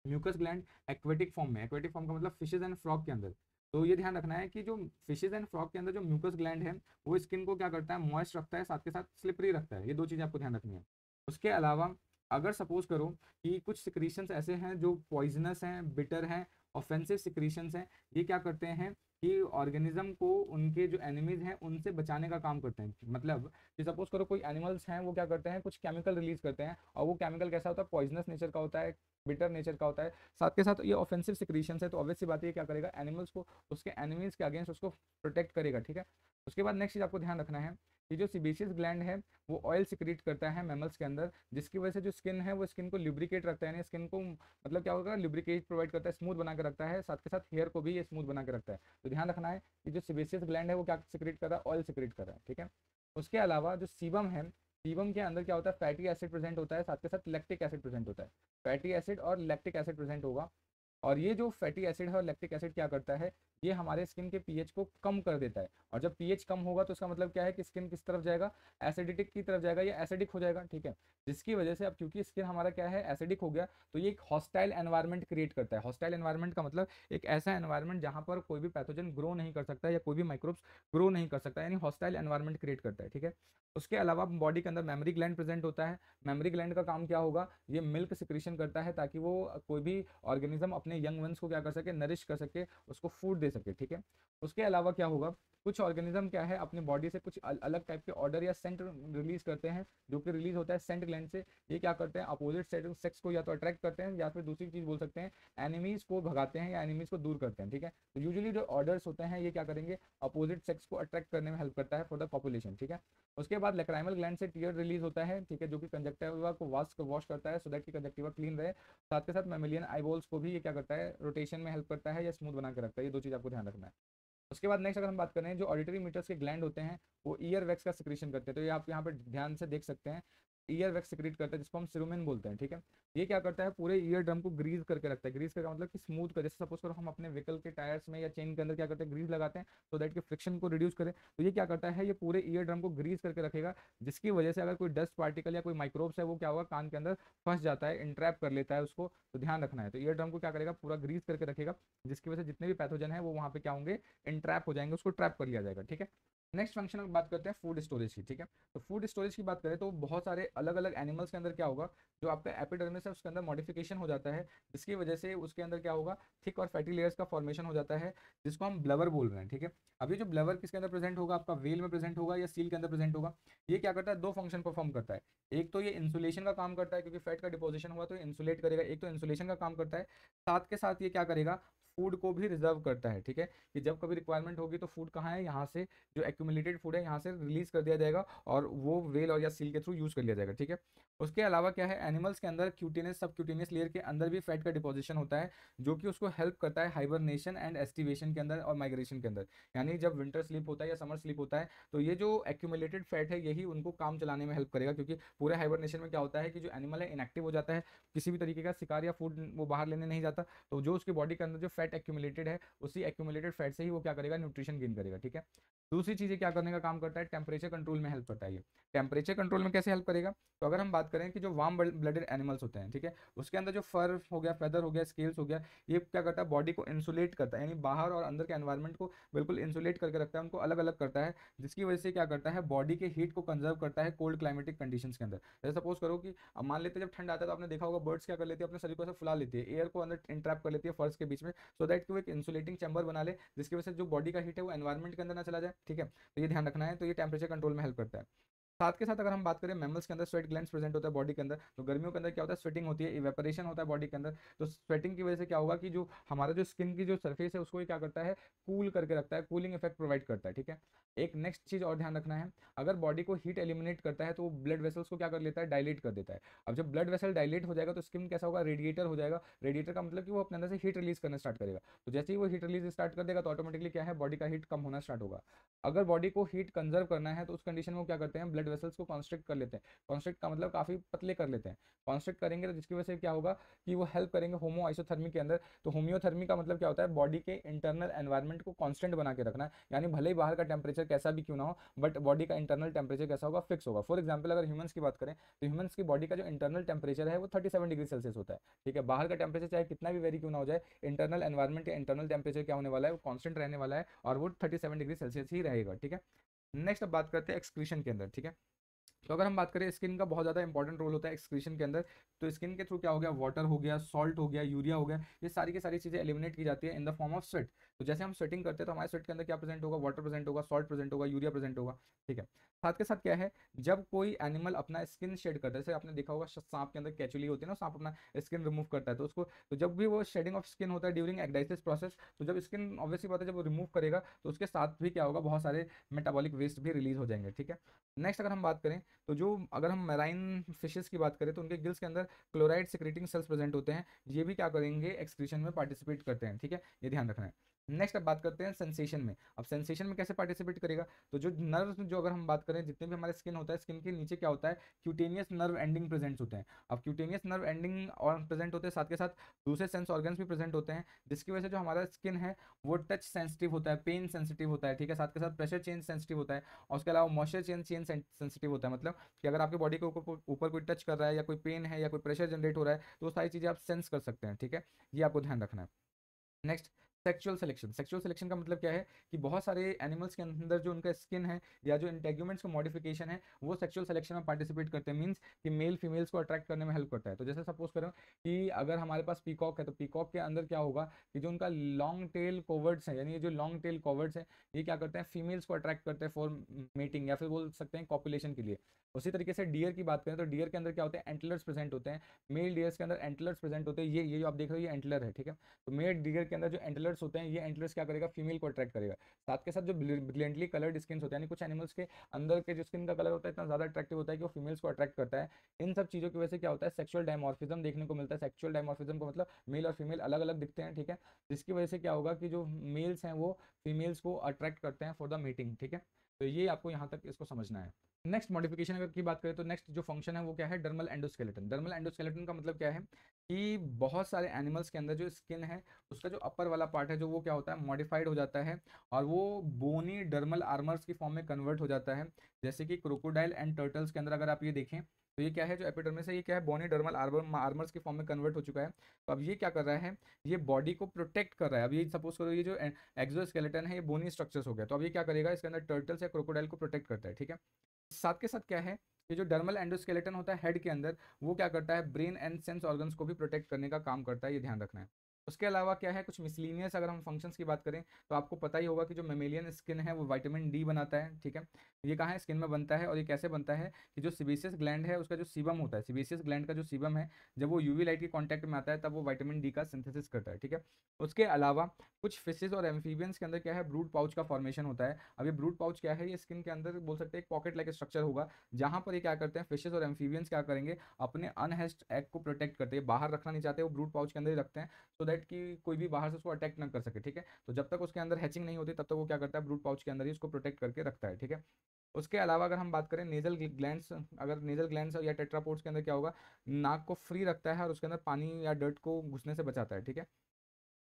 म्यूकस ग्लैंड एक्वेटिक फॉर्म में, एक्वेटिक फॉर्म का मतलब फिशेज एंड फ्रॉग के अंदर, तो ये ध्यान रखना है कि जो फिशेज एंड फ्रॉग के अंदर जो म्यूकस ग्लैंड है वो स्किन को क्या करता है, मॉइस्ट रखता है, साथ के साथ स्लिपरी रखता है। ये दो चीजें आपको ध्यान रखनी है। उसके अलावा अगर सपोज करो कि कुछ सिक्रीशंस ऐसे हैं जो पॉइजनस हैं, बिटर हैं, ऑफेंसिव सिक्रीशंस हैं, ये क्या करते हैं कि ऑर्गेनिज्म को उनके जो एनिमीज हैं उनसे बचाने का काम करते हैं। मतलब कि सपोज करो कोई एनिमल्स हैं वो क्या करते हैं, कुछ केमिकल रिलीज करते हैं, और वो केमिकल कैसा होता है, पॉइजनस नेचर का होता है, बिटर नेचर का होता है, साथ के साथ ये ऑफेंसिव सिक्रीशंस है, तो ऑब्वियस सी बात है क्या करेगा, एनिमल्स को उसके एनिमीज के अगेंस्ट उसको प्रोटेक्ट करेगा, ठीक है। उसके बाद नेक्स्ट चीज आपको ध्यान रखना है कि जो सिबेशियस ग्लैंड है वो ऑयल सिक्रीट करता है मैमल्स के अंदर, जिसकी वजह से जो स्किन है वो स्किन को लुब्रिकेट रखता है, स्किन को मतलब क्या होगा, लुब्रिकेट प्रोवाइड करता है, स्मूथ बना के रखता है, साथ के साथ हेयर को भी ये स्मूथ बना के रखता है। तो ध्यान रखना है कि जो सिबेशियस ग्लैंड है वो क्या सिक्रीट कर रहा है, ऑयल सिक्रीट कर रहा है, ठीक है। उसके अलावा जो सीबम है, सीबम के अंदर क्या होता है, फैटी एसिड प्रेजेंट होता है, साथ के साथ लैक्टिक एसिड प्रेजेंट होता है। फैटी एसिड और लैक्टिक एसिड प्रेजेंट होगा। और ये जो फैटी एसिड है और लैक्टिक एसिड क्या करता है, ये हमारे स्किन के पीएच को कम कर देता है। और जब पीएच कम होगा तो इसका मतलब क्या है कि स्किन किस तरफ जाएगा, एसिडिटिक की तरफ जाएगा या एसिडिक हो जाएगा, ठीक है। जिसकी वजह से अब क्योंकि स्किन हमारा क्या है, एसिडिक हो गया, तो ये एक हॉस्टाइल एनवायरनमेंट क्रिएट करता है। हॉस्टाइल एनवायरनमेंट का मतलब एक ऐसा एनवायरनमेंट जहां पर कोई भी पैथोजन ग्रो नहीं कर सकता या कोई भी माइक्रोब्स ग्रो नहीं कर सकता, यानी हॉस्टाइल एनवायरनमेंट क्रिएट करता है, ठीक है। उसके अलावा बॉडी के अंदर मेमोरी ग्लैंड प्रेजेंट होता है। मेमोरी ग्लैंड का काम क्या होगा, ये मिल्क सिक्रीशन करता है ताकि वो कोई भी ऑर्गेनिज्म अपने यंग वंस को क्या कर सके, नरिश कर सके, उसको फूड दे सके, ठीक है। उसके अलावा क्या होगा, कुछ ऑर्गेनिज्म क्या है अपनी बॉडी से कुछ अलग टाइप के ऑर्डर या सेंट रिलीज करते हैं, जो कि रिलीज होता है सेंट ग्लैंड से। ये क्या करते हैं, अपोजिट सेक्स को या तो अट्रैक्ट करते हैं या फिर दूसरी चीज बोल सकते हैं एनिमीज को भगाते हैं या एनिमीज को दूर करते हैं, ठीक है। तो यूजुअली जो ऑर्डर्स होते हैं ये क्या करेंगे, अपोजिट सेक्स को अट्रैक्ट करने में हेल्प करता है फॉर द पॉपुलेशन, ठीक है। उसके बाद लैक्राइमल ग्लैंड से टीयर रिलीज होता है, ठीक है, जो कि कंजक्टिवा को वॉश करता है सो दैट कि कंजक्टिवा क्लीन रहे। साथ के साथ मेमेलियन आईबॉल्स को भी ये क्या करता है, रोटेशन में हेल्प करता है या स्मूथ बना के रखता है। ये दो चीज आपको ध्यान रखना है। उसके बाद नेक्स्ट अगर हम बात करें, जो ऑडिटरी मीटर्स के ग्लैंड होते हैं वो ईयर वैक्स का सिक्रीशन करते हैं। तो ये आप यहाँ पे ध्यान से देख सकते हैं, ईयर वैक्स सिक्रीट करता है जिसको हम सिरुमिन बोलते हैं, ठीक है। ये क्या करता है, पूरे ईयर ड्रम को ग्रीस करके रखता है। ग्रीस करके मतलब कि स्मूथ कर, जैसे सपोज करो हम अपने व्हीकल के टायर्स में या चेन के अंदर क्या करते हैं, ग्रीस लगाते हैं सो दैट कि फ्रिक्शन को रिड्यूस करे। तो ये क्या करता है, ये पूरे ईयर ड्रम को ग्रीस करके रखेगा, जिसकी वजह से अगर कोई डस्ट पार्टिकल या कोई माइक्रोब्स है वो क्या होगा, कान के अंदर फंस जाता है, इंट्रैप कर लेता है उसको। तो ध्यान रखना है। तो ईयर ड्रम को क्या करेगा, पूरा ग्रीस करके रखेगा, जिसकी वजह से जितने भी पैथोजन है वो वहाँ पे क्या होंगे, इंट्रैप हो जाएंगे, उसको ट्रैप कर लिया जाएगा, ठीक है। नेक्स्ट फंक्शन में बात करते हैं फूड स्टोरेज की, ठीक है। तो फूड स्टोरेज की बात करें तो बहुत सारे अलग अलग एनिमल्स के अंदर क्या होगा, जो आपका एपिडर्मिस है उसके अंदर मॉडिफिकेशन हो जाता है, जिसकी वजह से उसके अंदर क्या होगा, थिक और फैटी लेयर्स का फॉर्मेशन हो जाता है, जिसको हम ब्लवर बोल रहे हैं, ठीक है। अभी जो ब्लवर किसके अंदर प्रेजेंट होगा, आपका वेल में प्रेजेंट होगा या सील के अंदर प्रेजेंट होगा। ये क्या करता है, दो फंक्शन परफॉर्म करता है। एक तो ये इंसुलेशन का काम करता है, क्योंकि फैट का डिपोजिशन हुआ तो इंसुलेट करेगा, एक तो इंसुलेशन का काम करता है। साथ के साथ ये क्या करेगा, फूड को भी रिजर्व करता है, ठीक है। कि जब कभी रिक्वायरमेंट होगी तो फूड कहाँ है, यहाँ से जो एक्यूमुलेटेड फूड है यहाँ से रिलीज कर दिया जाएगा और वो वेल और या सील के थ्रू यूज कर लिया जाएगा, ठीक है। उसके अलावा क्या है, एनिमल्स के अंदर क्यूटेनियस सब क्यूटेनियस लेयर के अंदर भी फैट का डिपोजिशन होता है, जो कि उसको हेल्प करता है हाइबरनेशन एंड एस्टिवेशन के अंदर और माइग्रेशन के अंदर। यानी जब विंटर स्लीप होता है या समर स्लीप होता है तो ये जो एक्यूमुलेटेड फैट है यही उनको काम चलाने में हेल्प करेगा, क्योंकि पूरे हाइबरनेशन में क्या होता है कि जो एनिमल है इनएक्टिव हो जाता है, किसी भी तरीके का शिकार या फूड वो बाहर लेने नहीं जाता। तो जो उसकी बॉडी के अंदर जो फैट एक्यूमुलेटेड है उसी एक्यूमुलेटेड फैट से ही वो क्या करेगा, न्यूट्रिशन गेन करेगा, ठीक है। दूसरी चीज़ क्या करने का काम करता है, टेम्परेचर कंट्रोल में हेल्प करता है। ये टेम्परेचर कंट्रोल में कैसे हेल्प करेगा, तो अगर हम बात करें कि जो वार्म ब्लडेड एनिमल्स होते हैं, ठीक है, उसके अंदर जो फर हो गया, फेदर हो गया, स्केल्स हो गया, ये क्या करता है, बॉडी को इंसुलेट करता है, यानी बाहर और अंदर के एनवायरनमेंट को बिल्कुल इंसुलेट करके रखता है, उनको अलग अलग करता है, जिसकी वजह से क्या करता है, बॉडी के हीट को कंजर्व करता है कोल्ड क्लाइमेटिक कंडीशंस के अंदर। जैसे सपोज करो कि अब मान लेते हैं जब ठंड आता है तो आपने देखा होगा बर्ड्स क्या कर लेती है, अपने शरीर को ऐसे फुला लेती है, एयर को अंदर इंट्रैप कर लेती है फर्स के बीच में, सो दैट कि वो एक इंसुलेटिंग चैम्बर बना ले, जिसकी वजह से जो बॉडी का हीट है वो एनवायरनमेंट के अंदर ना चला जाए, ठीक है। तो ये ध्यान रखना है। तो ये टेम्परेचर कंट्रोल में हेल्प करता है। साथ के साथ अगर हम बात करें, मैमल्स के अंदर स्वेट ग्लैंड्स प्रेजेंट होता है बॉडी के अंदर। तो गर्मियों के अंदर क्या होता है, स्वेटिंग होती है, इवेपोरेशन होता है बॉडी के अंदर। तो स्वेटिंग की वजह से क्या होगा कि जो हमारा जो स्किन की जो सरफेस है उसको ये क्या करता है, कूल करके रखता है, कूलिंग इफेक्ट प्रोवाइड करता है, ठीक है। एक नेक्स्ट चीज और ध्यान रखना है, अगर बॉडी को हीट एलिमिनेट करता है तो ब्लड वेसल्स को क्या कर लेता है, डायलेट कर देता है। अब जब ब्लड वेसल डायलेट हो जाएगा तो स्किन कैसा होगा, रेडिएटर हो जाएगा। रेडिएटर का मतलब कि वो अपने अंदर से हीट रिलीज करना स्टार्ट करेगा। तो जैसे ही वो हीट रिलीज स्टार्ट कर देगा तो ऑटोमेटिकली क्या है, बॉडी का हीट कम होना स्टार्ट होगा। अगर बॉडी को हीट कंजर्व करना है तो उस कंडीशन में वो क्या करते हैं, ब्लड वेसल्स को कॉन्स्ट्रिक्ट कर लेते हैं। कॉन्स्ट्रिक्ट का मतलब काफी पतले कर लेते हैं। कॉन्स्ट्रिक्ट करेंगे तो जिसकी वजह से क्या होगा कि वो हेल्प करेंगे होमो आइसोथर्मी के अंदर। तो होम्योथर्मी का मतलब क्या होता है, बॉडी के इंटरनल एनवायरनमेंट को कांस्टेंट बना के रखना, यानी भले ही बाहर का टेम्परेचर कैसा भी क्यों ना हो, बट बॉडी का इंटरनल टेम्परेचर कैसा होगा, फिक्स होगा। फॉर एग्जाम्पल अगर ह्यूमंस की बात करें तो ह्यूमंस की बॉडी का जो इंटरनल टेम्परेचर है वो 37 डिग्री सेल्सियस होता है, ठीक है। बाहर का टेम्परेचर चाहे कितना भी वेरी क्यों ना हो जाए, इंटरनल एनवायरनमेंट या इंटरनल टेम्परेचर क्या होने वाला है, वो कांस्टेंट रहने वाला है और वो 37 डिग्री सेल्सियस ही रहेगा, ठीक है। नेक्स्ट अब बात करते हैं एक्सक्रीशन के अंदर, ठीक है। तो अगर हम बात करें, स्किन का बहुत ज़्यादा इंपॉर्टेंट रोल होता है एक्सक्रीशन के अंदर। तो स्किन के थ्रू क्या हो गया, वाटर हो गया, सॉल्ट हो गया, यूरिया हो गया, ये सारी की सारी चीज़ें एलिमिनेट की जाती है in the form of sweat. तो जैसे हम स्वेटिंग करते हैं तो हमारे स्वेट के अंदर क्या प्रेजेंट होगा, वाटर प्रेजेंट होगा, सॉल्ट प्रेजेंट होगा, यूरिया प्रेजेंट होगा, ठीक है। साथ के साथ क्या है, जब कोई एनिमल अपना स्किन शेड करता है, जैसे आपने देखा होगा सांप के अंदर कैचुली होती है ना, सांप अपना स्किन रिमूव करता है, तो उसको तो जब भी वो शेडिंग ऑफ स्किन होता है ड्यूरिंग एक्डाइसिस प्रोसेस, तो जब स्किन ऑब्वियसली बात है जब वो रिमूव करेगा तो उसके साथ भी क्या होगा, बहुत सारे मेटाबॉलिक वेस्ट भी रिलीज हो जाएंगे, ठीक है। नेक्स्ट अगर हम बात करें तो जो अगर हम मैराइन फिशेस की बात करें तो उनके गिल्स के अंदर क्लोराइड सिक्रेटिंग सेल्स प्रेजेंट होते हैं, ये भी क्या करेंगे, एक्सक्रीशन में पार्टिसिपेट करते हैं, ठीक है, ये ध्यान रखना है। नेक्स्ट अब बात करते हैं सेंसेशन में। अब सेंसेशन में कैसे पार्टिसिपेट करेगा, तो जो नर्व, जो अगर हम बात करें जितने भी हमारे स्किन होता है, स्किन के नीचे क्या होता है, क्यूटेनियस नर्व एंडिंग प्रेजेंट होते हैं। अब क्यूटेनियस नर्व एंडिंग और प्रेजेंट होते हैं, साथ के साथ दूसरे सेंस ऑर्गन्स भी प्रेजेंट होते हैं, जिसकी वजह से जो हमारा स्किन है वो टच सेंसिटिव होता है, पेन सेंसिटिव होता है, ठीक है, साथ के साथ प्रेशर चेंज सेंसिटिव होता है, और उसके अलावा मॉइस्चर चेंज सेंसिटिव होता है। मतलब कि अगर आपकी बॉडी के ऊपर कोई टच कर रहा है, या कोई पेन है, या कोई प्रेशर जनरेट हो रहा है, तो वो सारी चीज़ें आप सेंस कर सकते हैं, ठीक है, ये आपको ध्यान रखना है। Next, sexual selection. Sexual selection का मतलब क्या है कि बहुत सारे एनिमल्स के अंदर जो उनका स्किन है या जो इंटेग्यूमेंट्स का मॉडिफिकेशन है वो सेक्सुअल सिलेक्शन में पार्टिसिपेट करते हैं। मींस कि मेल फीमेल्स को अट्रैक्ट करने में हेल्प करता है। तो जैसे सपोज करो कि अगर हमारे पास पीकॉक है, तो पीकॉक के अंदर क्या होगा कि जो उनका लॉन्ग टेल कॉवर्ड्स है, यानी ये जो लॉन्ग टेल कॉवर्ड्स है, ये क्या करते हैं, फीमेल्स को अट्रैक्ट करते हैं फॉर मेटिंग, या फिर बोल सकते हैं कॉपुलेशन के लिए। उसी तरीके से डियर की बात करें तो डियर के अंदर क्या होते हैं, एंटलर्स प्रेजेंट होते हैं। मेल डियर्स के अंदर एंटलर्स प्रेजेंट होते हैं, ये जो आप देख रहे हो ये एंटलर है, ठीक है। तो मेल डियर के अंदर जो एंटलर्स होते हैं, ये एंटलर्स क्या करेगा, फीमेल को अट्रैक्ट करेगा। साथ के साथ जो ब्रिलियंटली कलर्ड स्किन होते हैं, यानी कुछ एनिमल्स के अंदर के जो स्किन का कलर होता है इतना ज्यादा अट्रैक्टिव होता है कि वो फीमेल्स को अट्रैक्ट करता है। इन सब चीजों की वजह से क्या होता है, सेक्सुअल डायमॉर्फिज्म देखने को मिलता है। सेक्सुअल डायमॉर्फिज्म का मतलब मेल और फीमेल अलग अलग दिखते हैं, ठीक है, जिसकी वजह से क्या होगा कि जो मेल्स हैं वो फीमेल्स को अट्रैक्ट करते हैं फॉर द मीटिंग, ठीक है। तो ये आपको यहाँ तक इसको समझना है। नेक्स्ट मॉडिफिकेशन अगर की बात करें तो नेक्स्ट जो फंक्शन है वो क्या है, डर्मल एंडोस्केलेटन। डर्मल एंडोस्केलेटन का मतलब क्या है कि बहुत सारे एनिमल्स के अंदर जो स्किन है उसका जो अपर वाला पार्ट है जो वो क्या होता है, मॉडिफाइड हो जाता है, और वो बोनी डर्मल आर्मर्स की फॉर्म में कन्वर्ट हो जाता है। जैसे कि क्रोकोडाइल एंड टर्टल्स के अंदर अगर आप ये देखें तो ये क्या है, जो एपिडर्मिस है ये क्या है, बोनी डर्मल आर्मर्स की फॉर्म में कन्वर्ट हो चुका है। तो अब ये क्या कर रहा है, ये बॉडी को प्रोटेक्ट कर रहा है। अब ये सपोज करो ये जो एक्सोस्केलेटन है ये बोनी स्ट्रक्चर्स हो गया, तो अब ये क्या करेगा, इसके अंदर टर्टल्स या क्रोकोडाइल को प्रोटेक्ट करता है, ठीक है। साथ के साथ क्या है, ये जो डर्मल एंडोस्केलेटन होता है हेड के अंदर, वो क्या करता है, ब्रेन एंड सेंस ऑर्गन्स को भी प्रोटेक्ट करने का काम करता है, ये ध्यान रखना है। उसके अलावा क्या है, कुछ मिसलीनियस अगर हम फंक्शंस की बात करें तो आपको पता ही होगा कि जो मेमेलियन स्किन है वो विटामिन डी बनाता है, ठीक है। ये कहाँ है, स्किन में बनता है, और ये कैसे बनता है कि जो सिबेसियस ग्लैंड है उसका जो सीबम होता है, सिबेसियस ग्लैंड का जो सीबम है, जब वो यूवी लाइट के कांटेक्ट में आता है तब वो विटामिन डी का सिंथेसिस करता है, ठीक है। उसके अलावा कुछ फिशेस और एम्फीबियंस के अंदर क्या है, ब्रूड पाउच का फॉर्मेशन होता है। अब ये ब्रूड पाउच क्या है, ये स्किन के अंदर बोल सकते हैं एक पॉकेट लाइक स्ट्रक्चर होगा, जहां पर ये क्या करते हैं, फिशेस और एम्फीबियंस क्या करेंगे, अपने अनहैच्ड एग को प्रोटेक्ट करते हैं, बाहर रखना नहीं चाहते, वो ब्रूड पाउच के अंदर ही रखते हैं, सो दैट कि कोई भी बाहर से उसको अटैक ना कर सके, ठीक है। तो जब तक उसके अंदर हैचिंग नहीं होती तब तक वो क्या करता है, ब्रूड पाउच के अंदर ही उसको प्रोटेक्ट करके रखता है, ठीक है। उसके अलावा अगर हम बात करें नेजल ग्लैंड्स, अगर नेजल ग्लैंड्स या टेट्रापोड्स के अंदर क्या होगा, नाक को फ्री रखता है और उसके अंदर पानी या डर्ट को घुसने से बचाता है, ठीक है।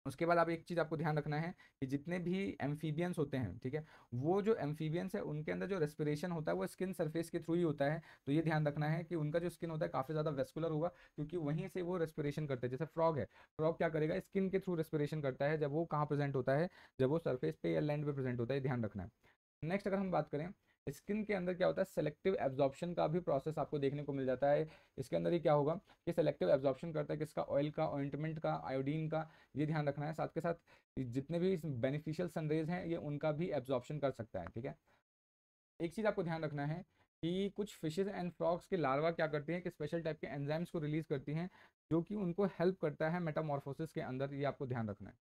उसके बाद आप एक चीज़ आपको ध्यान रखना है कि जितने भी एम्फीबियंस होते हैं, ठीक है, वो जो एम्फीबियंस है उनके अंदर जो रेस्पिरेशन होता है वो स्किन सरफेस के थ्रू ही होता है। तो ये ध्यान रखना है कि उनका जो स्किन होता है काफ़ी ज़्यादा वेस्कुलर होगा, क्योंकि वहीं से वो रेस्पिरेशन करते हैं। जैसे फ्रॉग है, फ्रॉग क्या करेगा, स्किन के थ्रू रेस्पिरेशन करता है, जब वो कहाँ प्रेजेंट होता है, जब वो सरफेस पे या लैंड पे प्रेजेंट होता है, ध्यान रखना है। नेक्स्ट अगर हम बात करें, स्किन के अंदर क्या होता है, सेलेक्टिव एब्जॉर्प्शन का भी प्रोसेस आपको देखने को मिल जाता है। इसके अंदर ही क्या होगा कि सेलेक्टिव एब्जॉर्प्शन करता है किसका, ऑयल का, ऑइंटमेंट का, आयोडीन का, ये ध्यान रखना है। साथ के साथ जितने भी बेनिफिशियल सनरेज हैं ये उनका भी एब्जॉर्प्शन कर सकता है, ठीक है। एक चीज़ आपको ध्यान रखना है कि कुछ फिशेज एंड फ्रॉग्स के लार्वा क्या करती हैं कि स्पेशल टाइप के एंजाइम्स को रिलीज करती हैं, जो कि उनको हेल्प करता है मेटामॉर्फोसिस के अंदर, ये आपको ध्यान रखना है।